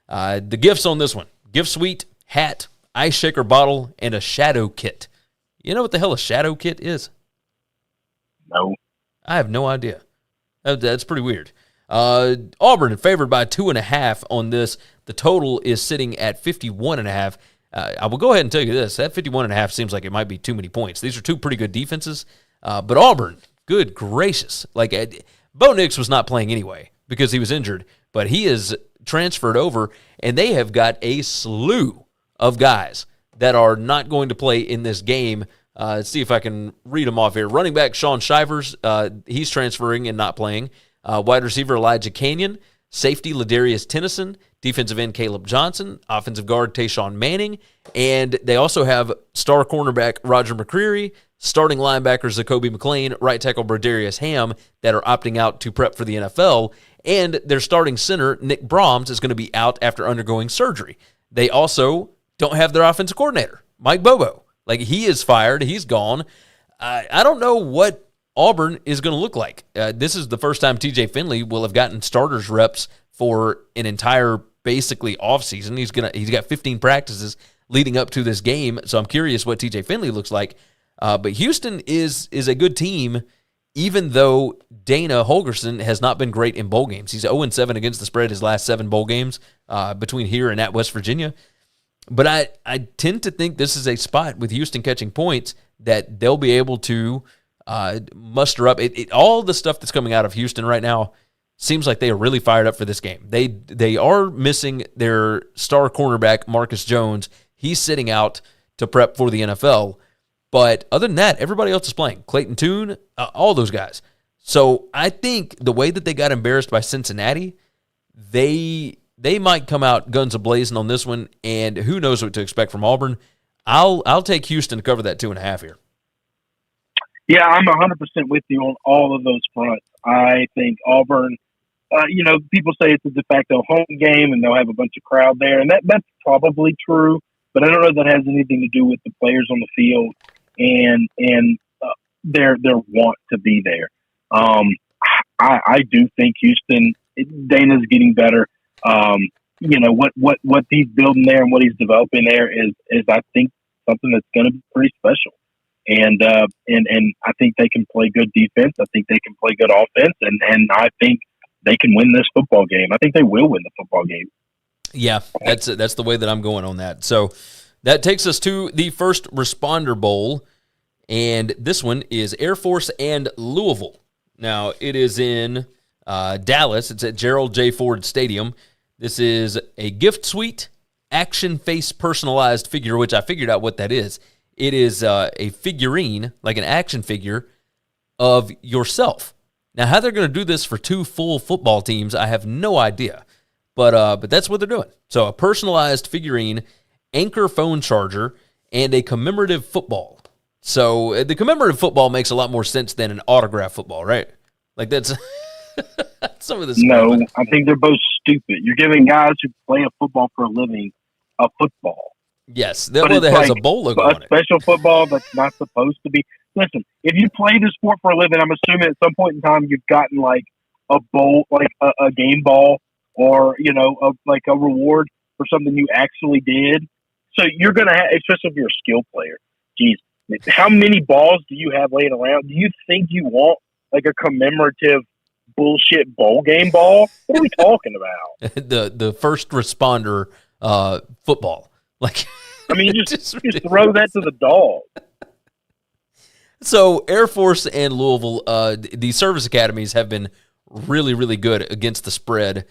The gifts on this one: gift suite, hat, ice shaker bottle, and a shadow kit. You know what the hell a shadow kit is? No. I have no idea. That's pretty weird. Auburn favored by 2.5 on this. The total is sitting at 51.5. I will go ahead and tell you this. That 51.5 seems like it might be too many points. These are two pretty good defenses. But Auburn, good gracious. Bo Nix was not playing anyway because he was injured, but he is transferred over, and they have got a slew of guys that are not going to play in this game. Let's see if I can read them off here. Running back Sean Shivers, he's transferring and not playing. Wide receiver Elijah Canyon, safety Ladarius Tennyson, defensive end Caleb Johnson, offensive guard Tayshawn Manning, and they also have star cornerback Roger McCreary, starting linebackers Zacoby McClain, right tackle Brodarius Ham that are opting out to prep for the NFL, and their starting center Nick Brahms is going to be out after undergoing surgery. They also don't have their offensive coordinator, Mike Bobo. He is fired. He's gone. I don't know what Auburn is going to look like. This is the first time TJ Finley will have gotten starters reps for an entire, basically, offseason. He's got 15 practices leading up to this game, so I'm curious what TJ Finley looks like. But Houston is a good team, even though Dana Holgorsen has not been great in bowl games. He's 0-7 against the spread his last 7 bowl games between here and at West Virginia. But I tend to think this is a spot with Houston catching points that they'll be able to muster up. All the stuff that's coming out of Houston right now seems like they are really fired up for this game. They are missing their star cornerback, Marcus Jones. He's sitting out to prep for the NFL. But other than that, everybody else is playing. Clayton Tune, all those guys. So I think the way that they got embarrassed by Cincinnati, they might come out guns a-blazing on this one, and who knows what to expect from Auburn. I'll take Houston to cover that 2.5 here. Yeah, I'm 100% with you on all of those fronts. I think Auburn, people say it's a de facto home game and they'll have a bunch of crowd there, and that's probably true, but I don't know if that has anything to do with the players on the field and their want to be there. I do think Houston, Dana's getting better. What he's building there and what he's developing there is I think something that's going to be pretty special. And I think they can play good defense. I think they can play good offense, and I think they can win this football game. I think they will win the football game. Yeah, that's the way that I'm going on that. So that takes us to the first responder bowl, and this one is Air Force and Louisville. Now, it is in Dallas. It's at Gerald J. Ford Stadium. This is a gift suite, action face personalized figure, which I figured out what that is. It is a figurine, like an action figure, of yourself. Now, how they're going to do this for 2 full football teams, I have no idea. But that's what they're doing. So a personalized figurine, Anchor phone charger, and a commemorative football. So the commemorative football makes a lot more sense than an autograph football, right? That's some of this. No, I think they're both stupid. You're giving guys who play a football for a living a football. Yes, that has a bowl logo on it. A special football that's not supposed to be. Listen, if you play the sport for a living, I'm assuming at some point in time you've gotten like a bowl, like a game ball, or a reward for something you actually did. So you're gonna have, especially if you're a skill player. Geez, how many balls do you have laying around? Do you think you want like a commemorative bullshit bowl game ball? What are we talking about? the first responder football. Just throw that to the dog. So Air Force and Louisville, the service academies have been really, really good against the spread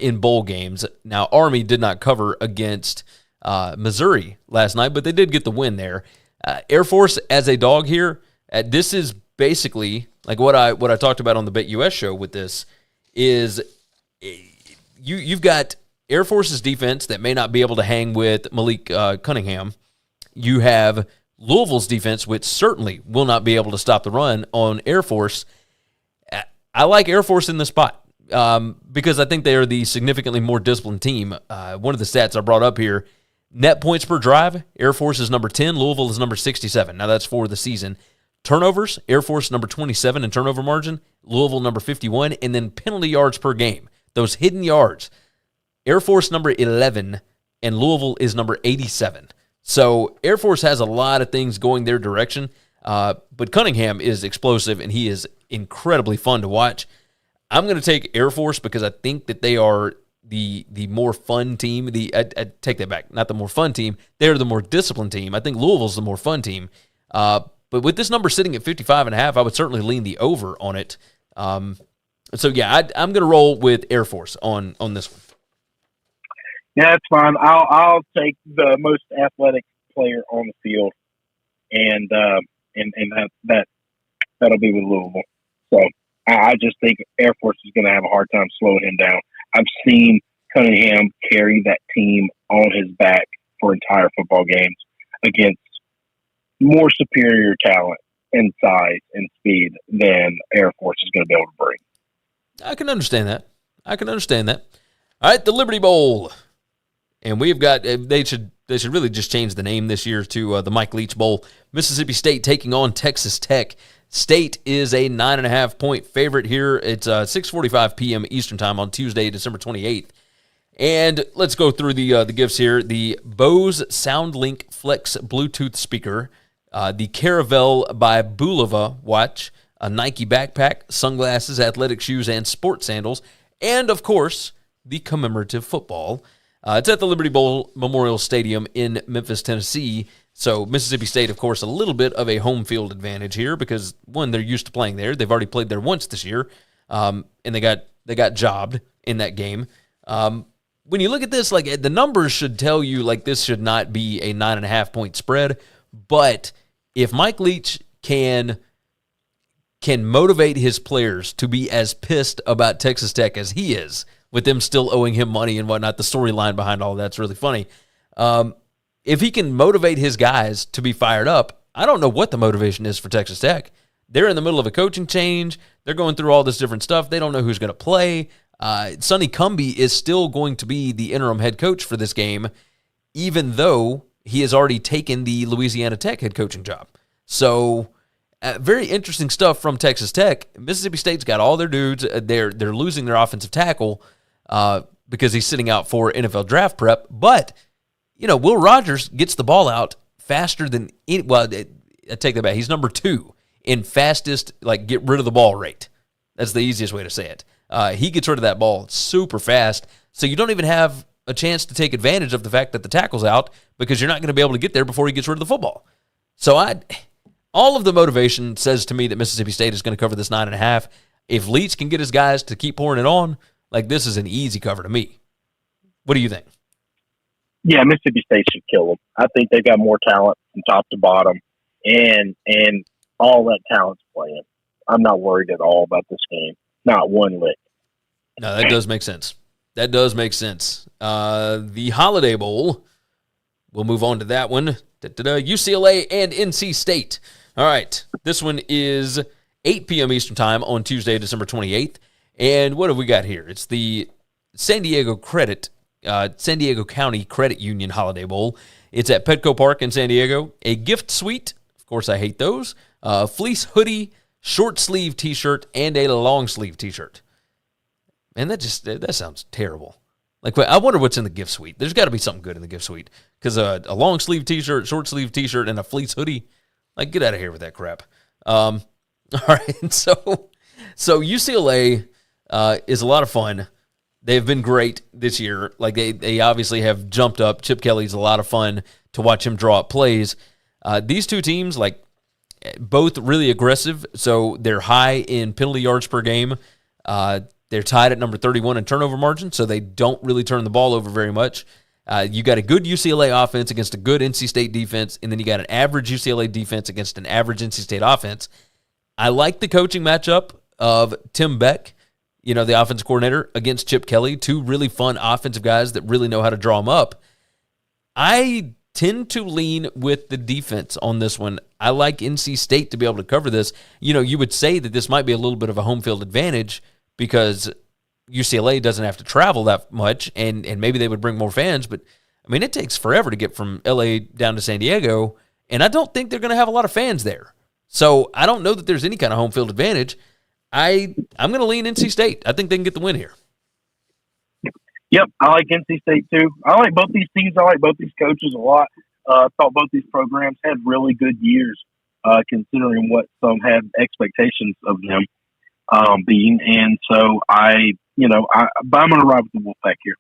in bowl games. Now, Army did not cover against Missouri last night, but they did get the win there. Air Force as a dog here, this is basically like what I talked about on the BetUS show with this is you've got Air Force's defense that may not be able to hang with Malik Cunningham. You have Louisville's defense, which certainly will not be able to stop the run on Air Force. I like Air Force in this spot because I think they are the significantly more disciplined team. One of the stats I brought up here, net points per drive, Air Force is number 10, Louisville is number 67. Now that's for the season. Turnovers, Air Force number 27 in turnover margin, Louisville number 51, and then penalty yards per game, those hidden yards. Air Force number 11, and Louisville is number 87. So Air Force has a lot of things going their direction, but Cunningham is explosive, and he is incredibly fun to watch. I'm going to take Air Force because I think that they are the more fun team. I take that back, not the more fun team. They're the more disciplined team. I think Louisville's the more fun team. But with this number sitting at 55.5, I would certainly lean the over on it. So yeah, I'm going to roll with Air Force on this one. Yeah, that's fine. I'll take the most athletic player on the field, and that'll be with Louisville. So I just think Air Force is going to have a hard time slowing him down. I've seen Cunningham carry that team on his back for entire football games against more superior talent and size and speed than Air Force is going to be able to bring. I can understand that. All right, the Liberty Bowl. And we've got, they should really just change the name this year to the Mike Leach Bowl. Mississippi State taking on Texas Tech. State is a 9.5-point favorite here. It's 6:45 p.m. Eastern Time on Tuesday, December 28th. And let's go through the gifts here. The Bose SoundLink Flex Bluetooth speaker, the Caravelle by Bulova watch, a Nike backpack, sunglasses, athletic shoes, and sports sandals, and, of course, the commemorative football. It's at the Liberty Bowl Memorial Stadium in Memphis, Tennessee. So Mississippi State, of course, a little bit of a home field advantage here because, one, they're used to playing there. They've already played there once this year, and they got jobbed in that game. When you look at this, like the numbers should tell you like this should not be a 9.5-point spread. But if Mike Leach can motivate his players to be as pissed about Texas Tech as he is, with them still owing him money and whatnot, the storyline behind all that's really funny. If he can motivate his guys to be fired up, I don't know what the motivation is for Texas Tech. They're in the middle of a coaching change. They're going through all this different stuff. They don't know who's going to play. Sonny Cumbie is still going to be the interim head coach for this game, even though he has already taken the Louisiana Tech head coaching job. So very interesting stuff from Texas Tech. Mississippi State's got all their dudes. They're losing their offensive tackle because he's sitting out for NFL draft prep. But, Will Rogers gets the ball out faster than I take that back. He's number 2 in fastest, get rid of the ball rate. That's the easiest way to say it. He gets rid of that ball super fast, so you don't even have a chance to take advantage of the fact that the tackle's out because you're not going to be able to get there before he gets rid of the football. So all of the motivation says to me that Mississippi State is going to cover this 9.5. If Leach can get his guys to keep pouring it on, this is an easy cover to me. What do you think? Yeah, Mississippi State should kill them. I think they've got more talent from top to bottom, and all that talent's playing. I'm not worried at all about this game. Not one lick. No, that does make sense. The Holiday Bowl, we'll move on to that one. UCLA and NC State. All right, this one is 8 p.m. Eastern Time on Tuesday, December 28th. And what have we got here? It's the San Diego County Credit Union Holiday Bowl. It's at Petco Park in San Diego. A gift suite, of course I hate those, fleece hoodie, short sleeve t-shirt, and a long sleeve t-shirt. Man, that sounds terrible. I wonder what's in the gift suite. There's got to be something good in the gift suite because a long sleeve t-shirt, short sleeve t-shirt, and a fleece hoodie, get out of here with that crap. All right, so UCLA is a lot of fun. They've been great this year. They obviously have jumped up. Chip Kelly's a lot of fun to watch him draw up plays. These two teams, both really aggressive, so they're high in penalty yards per game. They're tied at number 31 in turnover margin, so they don't really turn the ball over very much. You got a good UCLA offense against a good NC State defense, and then you got an average UCLA defense against an average NC State offense. I like the coaching matchup of Tim Beck, the offensive coordinator, against Chip Kelly, two really fun offensive guys that really know how to draw them up. I tend to lean with the defense on this one. I like NC State to be able to cover this. You would say that this might be a little bit of a home field advantage because UCLA doesn't have to travel that much, and maybe they would bring more fans, but, it takes forever to get from L.A. down to San Diego, and I don't think they're going to have a lot of fans there. So I don't know that there's any kind of home field advantage. I'm going to lean NC State. I think they can get the win here. Yep, I like NC State too. I like both these teams. I like both these coaches a lot. I thought both these programs had really good years, considering what some had expectations of them being. And so I but I'm going to ride with the Wolfpack here.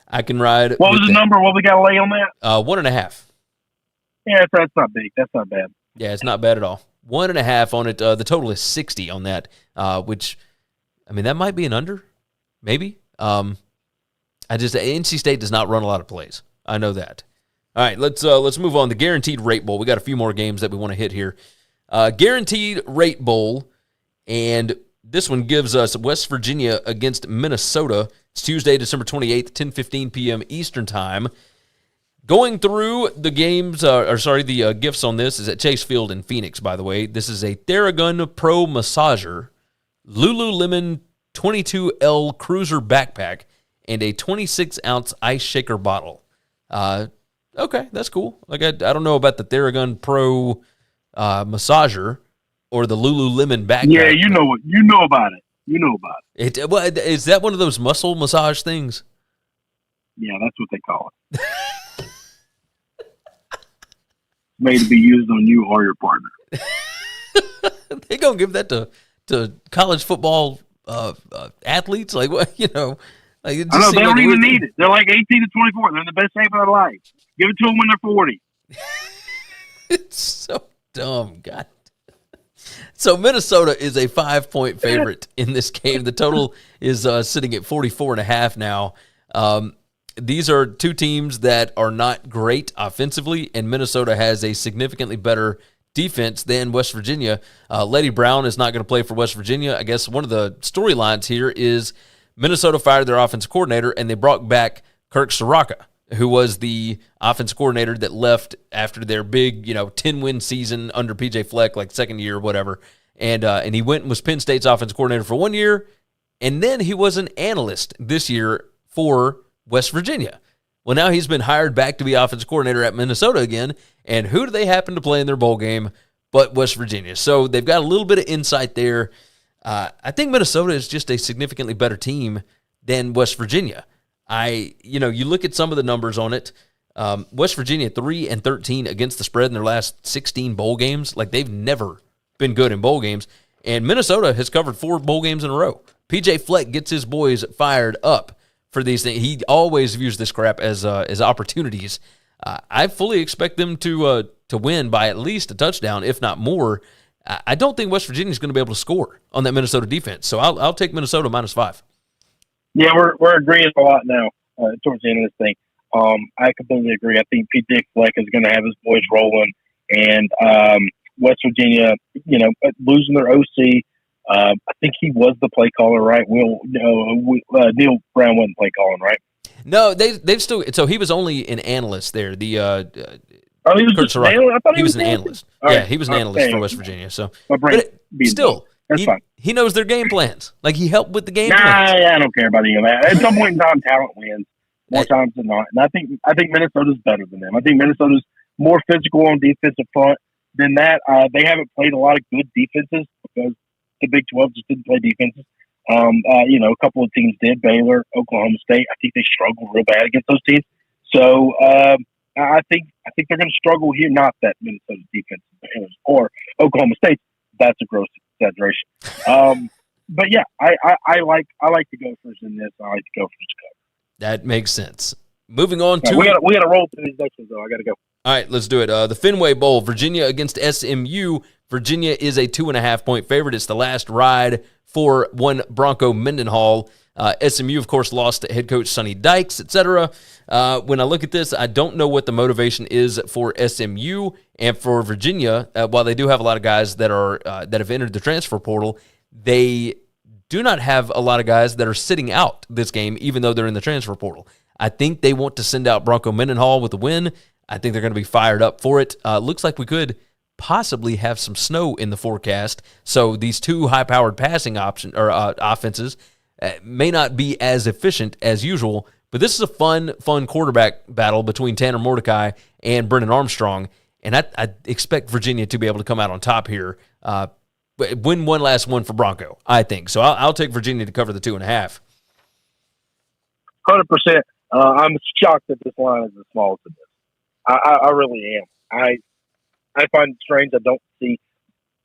I can ride. What was the number? What we got to lay on that? 1.5. Yeah, that's not big. That's not bad. Yeah, it's not bad at all. 1.5 on it. The total is 60 on that, which, I mean, that might be an under, maybe. NC State does not run a lot of plays. I know that. All right, let's move on. The Guaranteed Rate Bowl. We got a few more games that we want to hit here. Guaranteed Rate Bowl, and this one gives us West Virginia against Minnesota. It's Tuesday, December 28th, 10:15 p.m. Eastern Time. Going through the games, the gifts on this is at Chase Field in Phoenix, by the way. This is a Theragun Pro Massager, Lululemon 22L Cruiser Backpack, and a 26-ounce ice shaker bottle. Okay, that's cool. Like I don't know about the Theragun Pro massager or the Lululemon backpack. Yeah, you know about it. You know about it. Is that one of those muscle massage things? Yeah, that's what they call it. Made to be used on you or your partner. They gonna give that to college football athletes? Like what? Like I know they don't even need it. They're like 18 to 24. They're in the best shape of their life. Give it to them when they're 40. It's so dumb, God. So Minnesota is a 5-point favorite in this game. The total is sitting at 44.5 now. These are two teams that are not great offensively, and Minnesota has a significantly better defense than West Virginia. Letty Brown is not going to play for West Virginia. I guess one of the storylines here is Minnesota fired their offensive coordinator, and they brought back Kirk Soraka, who was the offensive coordinator that left after their big, 10-win season under P.J. Fleck, like second year or whatever. And he went and was Penn State's offensive coordinator for 1 year, and then he was an analyst this year for West Virginia. Well, now he's been hired back to be offensive coordinator at Minnesota again, and who do they happen to play in their bowl game but West Virginia? So they've got a little bit of insight there. I think Minnesota is just a significantly better team than West Virginia. You look at some of the numbers on it. West Virginia 3-13 against the spread in their last 16 bowl games. Like they've never been good in bowl games. And Minnesota has covered 4 bowl games in a row. PJ Fleck gets his boys fired up for these things. He always views this crap as opportunities. I fully expect them to win by at least a touchdown, if not more. I don't think West Virginia is going to be able to score on that Minnesota defense. So I'll take Minnesota -5. Yeah, we're agreeing a lot now towards the end of this thing. I completely agree. I think P.J. Fleck is going to have his boys rolling, and West Virginia, losing their OC. I think he was the play caller, right? Neil Brown wasn't play calling, right? No, they've still. So he was only an analyst there. The he was Kurt just an analyst? I thought he was an analyst. Yeah, he was an analyst for West Virginia. So, but still, that's fine. He knows their game plans. Like he helped with the game plans. I don't care about any of that. At some point in time, talent wins more times than not, and I think Minnesota's better than them. I think Minnesota's more physical on defensive front than that. They haven't played a lot of good defenses because the Big 12 just didn't play defenses. A couple of teams did. Baylor, Oklahoma State. I think they struggled real bad against those teams. So I think they're going to struggle here. Not that Minnesota's defense or Oklahoma State. That's a gross exaggeration. But yeah, I like the Gophers in this. I like the Gophers to cover. That makes sense. Moving on to we got to roll through these next ones though. I got to go. All right, let's do it. The Fenway Bowl, Virginia against SMU. Virginia is a 2.5-point favorite. It's the last ride for one Bronco Mendenhall. SMU, of course, lost to head coach Sonny Dykes, etc. When I look at this, I don't know what the motivation is for SMU and for Virginia. While they do have a lot of guys that have entered the transfer portal, they do not have a lot of guys that are sitting out this game, even though they're in the transfer portal. I think they want to send out Bronco Mendenhall with a win. I think they're going to be fired up for it. Looks like we could possibly have some snow in the forecast. So these two high-powered passing offenses may not be as efficient as usual. But this is a fun quarterback battle between Tanner Mordecai and Brennan Armstrong. And I expect Virginia to be able to come out on top here. Win one last one for Bronco, I think. So I'll take Virginia to cover the 2.5. 100%. I'm shocked that this line is as small as it is. I really am. I find it strange. I don't see.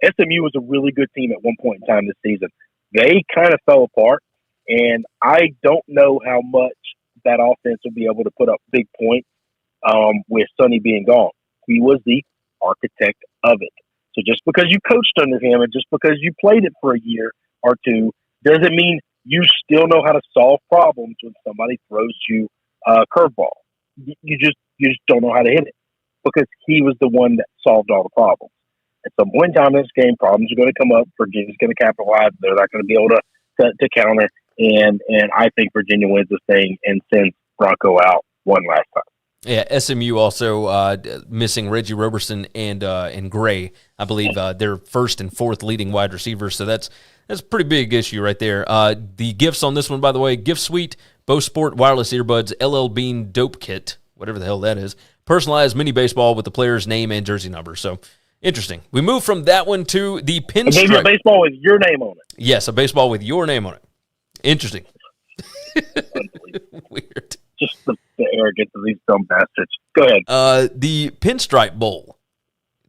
SMU was a really good team at one point in time this season. They kind of fell apart, And I don't know how much that offense will be able to put up big points with Sonny being gone. He was the architect of it. So just because you coached under him and just because you played it for a year or two doesn't mean you still know how to solve problems when somebody throws you a curveball. You just don't know how to hit it because he was the one that solved all the problems. At some point in time in this game, problems are going to come up. Virginia's going to capitalize. They're not going to be able to counter. And I think Virginia wins this thing and sends Bronco out one last time. Yeah, SMU also missing Reggie Roberson and Gray. I believe their first and fourth leading wide receivers. So that's a pretty big issue right there. The gifts on this one, by the way, Gift Suite, Bose Sport wireless earbuds, LL Bean dope kit, whatever the hell that is, personalized mini baseball with the player's name and jersey number. So interesting. We move from that one to the Pinstripe. Maybe a baseball with your name on it. Yes, a baseball with your name on it. Interesting. Weird. Just the arrogance of these dumb bastards. Go ahead. The Pinstripe Bowl.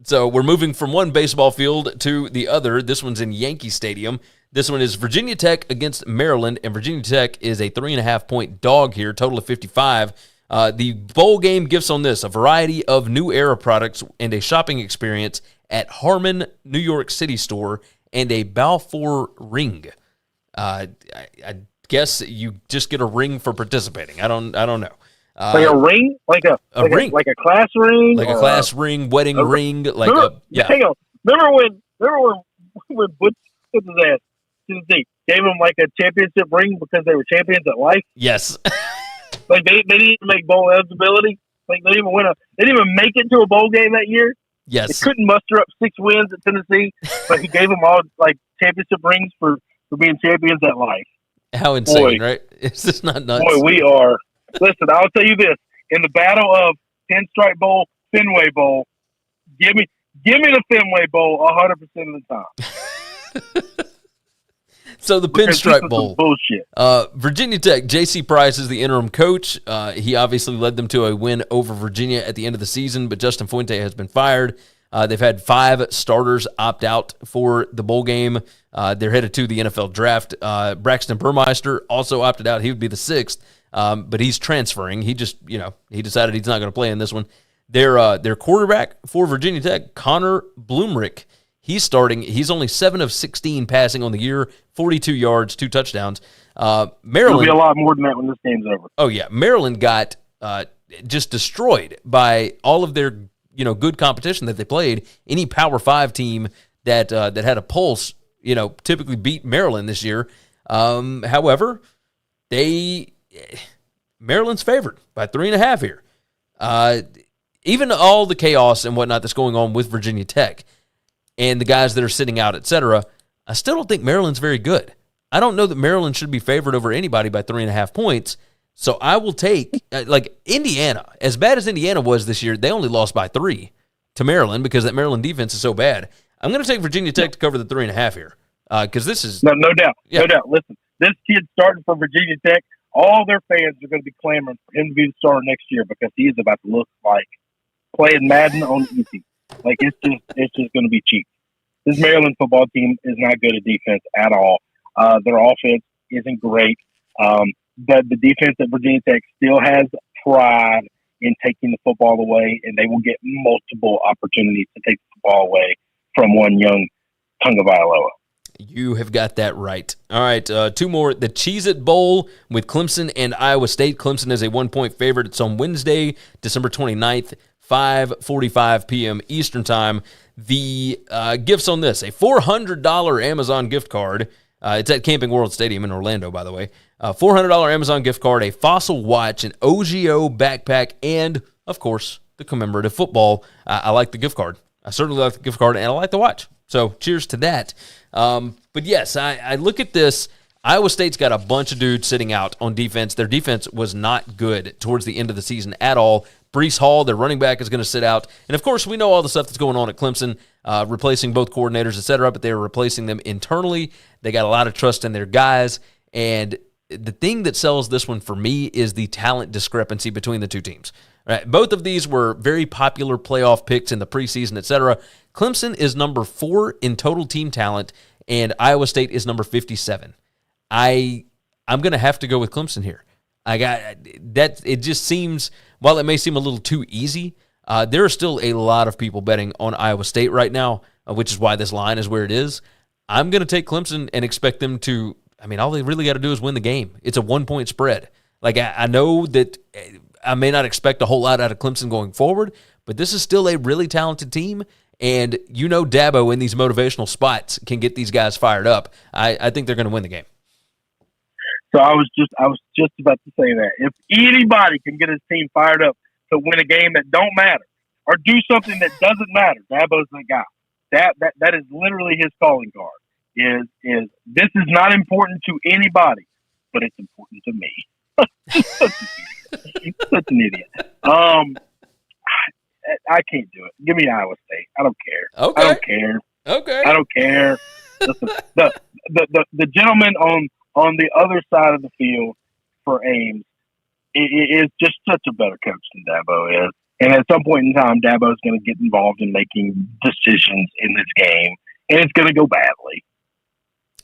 So we're moving from one baseball field to the other. This one's in Yankee Stadium. This one is Virginia Tech against Maryland, and Virginia Tech is a 3.5-point dog here, total of 55. The bowl game gifts on this, a variety of new era products and a shopping experience at Harmon, New York City store, and a Balfour ring. I guess you just get a ring for participating. I don't know. Like a ring? Like a ring. Like a class ring? Like a class ring, wedding ring. Like yeah. Hang on. Remember when Butch put his ass Tennessee gave him like a championship ring because they were champions at life? Yes. Like they didn't even make bowl eligibility. Like they didn't even make it to a bowl game that year. Yes. They couldn't muster up 6 wins at Tennessee, but he gave them all like championship rings for being champions at life. How insane, right? Is this not nuts? Boy, we are. Listen, I'll tell you this: in the battle of Pinstripe Bowl, Fenway Bowl, give me the Fenway Bowl 100% of the time. So the Pinstripe Bowl, bullshit. Virginia Tech. J.C. Price is the interim coach. He obviously led them to a win over Virginia at the end of the season, but Justin Fuente has been fired. They've had 5 starters opt out for the bowl game. They're headed to the NFL draft. Braxton Burmeister also opted out. He would be the 6th, but he's transferring. He just, he decided he's not going to play in this one. Their quarterback for Virginia Tech, Connor Blumrick, he's starting. He's only 7 of 16 passing on the year, 42 yards, 2 touchdowns. Maryland. It'll be a lot more than that when this game's over. Oh, yeah. Maryland got just destroyed by all of their good competition that they played. Any Power 5 team that had a pulse, typically beat Maryland this year. However, Maryland's favored by 3.5 here. Even all the chaos and whatnot that's going on with Virginia Tech and the guys that are sitting out, etc., I still don't think Maryland's very good. I don't know that Maryland should be favored over anybody by 3.5 points. So I will take, Indiana. As bad as Indiana was this year, they only lost by 3 to Maryland because that Maryland defense is so bad. I'm going to take Virginia Tech to cover the 3.5 here because this is... No doubt. Yeah. No doubt. Listen, this kid starting for Virginia Tech, all their fans are going to be clamoring for him to be the starter next year because he is about to look like playing Madden on easy. Like, it's just going to be cheap. This Maryland football team is not good at defense at all. Their offense isn't great. But the defense at Virginia Tech still has pride in taking the football away, and they will get multiple opportunities to take the football away from one young Tagovailoa. You have got that right. All right, 2 more. The Cheez-It Bowl with Clemson and Iowa State. Clemson is a 1-point favorite. It's on Wednesday, December 29th, 5:45 p.m. Eastern Time. The gifts on this, a $400 Amazon gift card. It's at Camping World Stadium in Orlando, by the way. $400 Amazon gift card, a Fossil watch, an OGO backpack, and, of course, the commemorative football. I like the gift card. I certainly like the gift card, and I like the watch. So cheers to that. But, yes, I look at this. Iowa State's got a bunch of dudes sitting out on defense. Their defense was not good towards the end of the season at all. Breece Hall, their running back, is going to sit out. And, of course, we know all the stuff that's going on at Clemson, replacing both coordinators, et cetera, but they were replacing them internally. They got a lot of trust in their guys. And the thing that sells this one for me is the talent discrepancy between the two teams. Right? Both of these were very popular playoff picks in the preseason, et cetera. Clemson is number 4 in total team talent, and Iowa State is number 57. I I'm going to have to go with Clemson here. I got that. It just seems, while it may seem a little too easy, there are still a lot of people betting on Iowa State right now, which is why this line is where it is. I'm going to take Clemson and expect them to, I mean, all they really got to do is win the game. It's a 1-point spread. Like, I know that I may not expect a whole lot out of Clemson going forward, but this is still a really talented team, and you know Dabo in these motivational spots can get these guys fired up. I think they're going to win the game. So I was just about to say that. If anybody can get his team fired up to win a game that don't matter or do something that doesn't matter, Dabo's the guy. That is literally his calling card. Is this is not important to anybody, but it's important to me. Such an idiot. I can't do it. Give me Iowa State. I don't care. Okay. I don't care. Okay. I don't care. Listen, the gentleman on the other side of the field for Ames is just such a better coach than Dabo is. And at some point in time, Dabo is going to get involved in making decisions in this game, and it's going to go badly.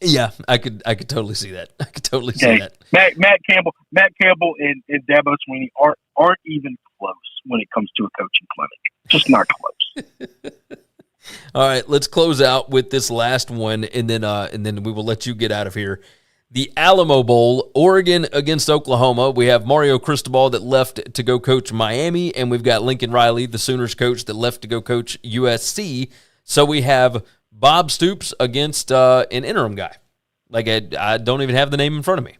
Yeah, I could totally see that. I could totally see that. Matt Campbell and Dabo Sweeney aren't even close when it comes to a coaching clinic. Just not close. All right, let's close out with this last one, and then we will let you get out of here. The Alamo Bowl, Oregon against Oklahoma. We have Mario Cristobal that left to go coach Miami, and we've got Lincoln Riley, the Sooners coach, that left to go coach USC. So we have Bob Stoops against an interim guy. Like, I don't even have the name in front of me.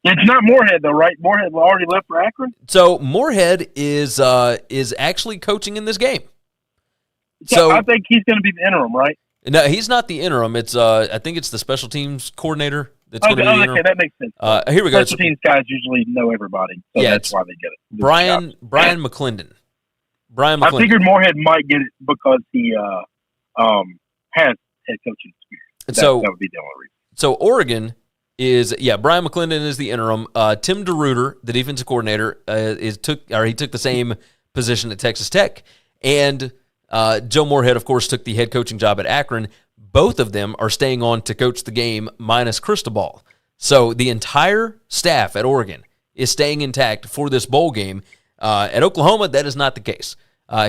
It's not Moorhead, though, right? Moorhead already left for Akron? So Moorhead is actually coaching in this game. So I think he's going to be the interim, right? No, he's not the interim. It's I think it's the special teams coordinator that's going to be the interim. Okay, that makes sense. Here we go. Special teams guys usually know everybody, so yeah, that's why they get it. Brian McClendon. I figured Moorhead might get it because he has head coaching experience. That would be the only reason. So Oregon is Brian McClendon is the interim. Tim DeRuyter, the defensive coordinator, he took the same position at Texas Tech, and Joe Moorhead, of course, took the head coaching job at Akron. Both of them are staying on to coach the game minus Cristobal. So the entire staff at Oregon is staying intact for this bowl game. At Oklahoma, that is not the case.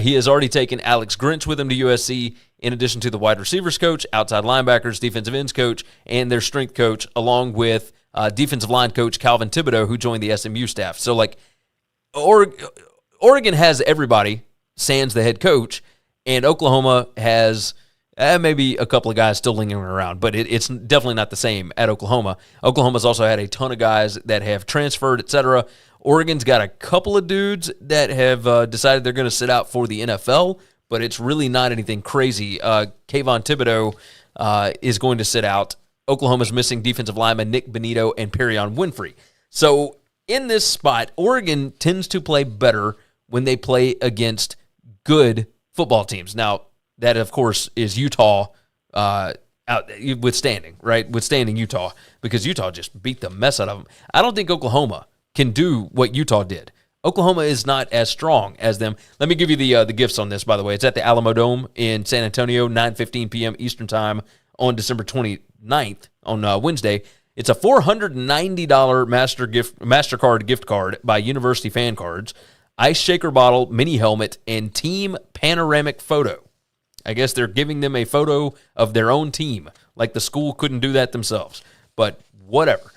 He has already taken Alex Grinch with him to USC, in addition to the wide receivers coach, outside linebackers, defensive ends coach, and their strength coach, along with defensive line coach Calvin Thibodeau, who joined the SMU staff. So, like, Oregon has everybody, sans the head coach, and Oklahoma has maybe a couple of guys still lingering around, but it's definitely not the same at Oklahoma. Oklahoma's also had a ton of guys that have transferred, etc. Oregon's got a couple of dudes that have decided they're going to sit out for the NFL, but it's really not anything crazy. Kayvon Thibodeau is going to sit out. Oklahoma's missing defensive lineman Nick Benito and Perion Winfrey. So in this spot, Oregon tends to play better when they play against good football teams. Now, that, of course, is Utah withstanding Utah, because Utah just beat the mess out of them. I don't think Oklahoma can do what Utah did. Oklahoma is not as strong as them. Let me give you the gifts on this, by the way. It's at the Alamo Dome in San Antonio, 9:15 p.m. Eastern Time on December 29th on Wednesday. It's a $490 MasterCard gift card by University Fan Cards, ice shaker bottle, mini helmet, and team panoramic photo. I guess they're giving them a photo of their own team, like the school couldn't do that themselves. But whatever.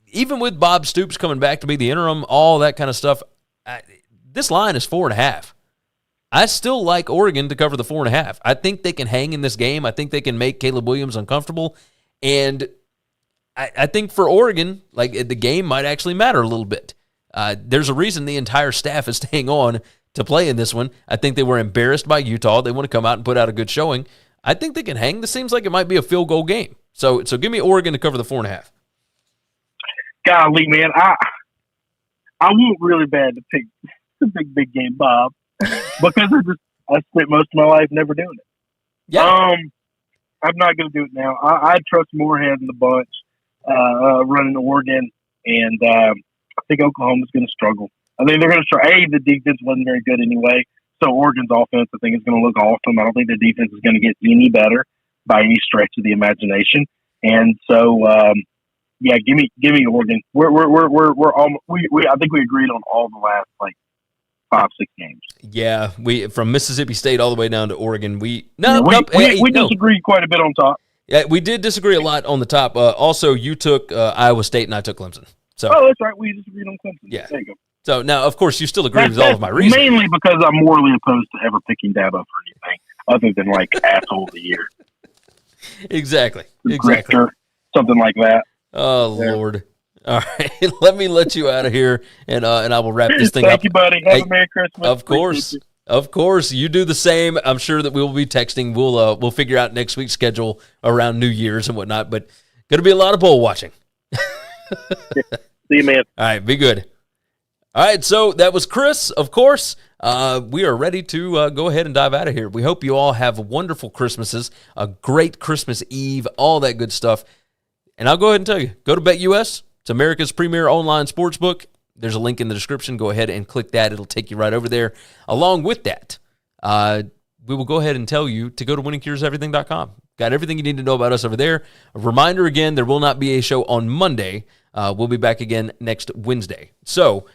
Even with Bob Stoops coming back to be the interim, all that kind of stuff, this line is 4.5. I still like Oregon to cover the 4.5. I think they can hang in this game. I think they can make Caleb Williams uncomfortable. And I think for Oregon, like, the game might actually matter a little bit. There's a reason the entire staff is staying on to play in this one. I think they were embarrassed by Utah. They want to come out and put out a good showing. I think they can hang. This seems like it might be a field goal game. So give me Oregon to cover the 4.5. Golly, man, I want really bad to pick the big game Bob because I spent most of my life never doing it. Yeah. I'm not going to do it now. I trust Moorhead in the bunch running Oregon, and I think Oklahoma's going to struggle. I think they're going to try. The defense wasn't very good anyway, so Oregon's offense, I think, is going to look awesome. I don't think the defense is going to get any better by any stretch of the imagination. And so Yeah, give me Oregon. We're almost, I think we agreed on all the last 5-6 games. Yeah, we from Mississippi State all the way down to Oregon. We disagreed quite a bit on top. Yeah, we did disagree a lot on the top. Also, you took Iowa State and I took Clemson. So, that's right. We disagreed on Clemson. Yeah. There you go. So now, of course, you still agree with all of my reasons. Mainly because I'm morally opposed to ever picking Dabo for anything other than asshole of the year. Exactly. Grifter, something like that. Oh, Lord. All right. Let me let you out of here, and I will wrap this thing up. Thank you, buddy. Have a Merry Christmas. Of course. Of course. You do the same. I'm sure that we will be texting. We'll figure out next week's schedule around New Year's and whatnot, but going to be a lot of bowl watching. See you, man. All right. Be good. All right, so that was Chris, of course. We are ready to go ahead and dive out of here. We hope you all have wonderful Christmases, a great Christmas Eve, all that good stuff. And I'll go ahead and tell you, go to BetUS. It's America's premier online sportsbook. There's a link in the description. Go ahead and click that. It'll take you right over there. Along with that, we will go ahead and tell you to go to winningcureseverything.com. Got everything you need to know about us over there. A reminder again, there will not be a show on Monday. We'll be back again next Wednesday. So,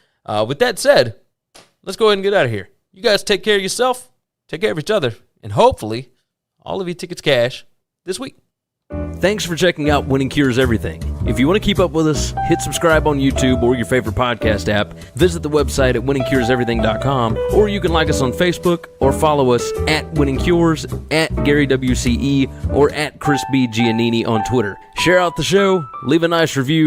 with that said, let's go ahead and get out of here. You guys take care of yourself, take care of each other, and hopefully all of you tickets cash this week. Thanks for checking out Winning Cures Everything. If you want to keep up with us, hit subscribe on YouTube or your favorite podcast app. Visit the website at winningcureseverything.com, or you can like us on Facebook or follow us at Winning Cures, at Gary WCE, or at Chris B. Giannini on Twitter. Share out the show, leave a nice review.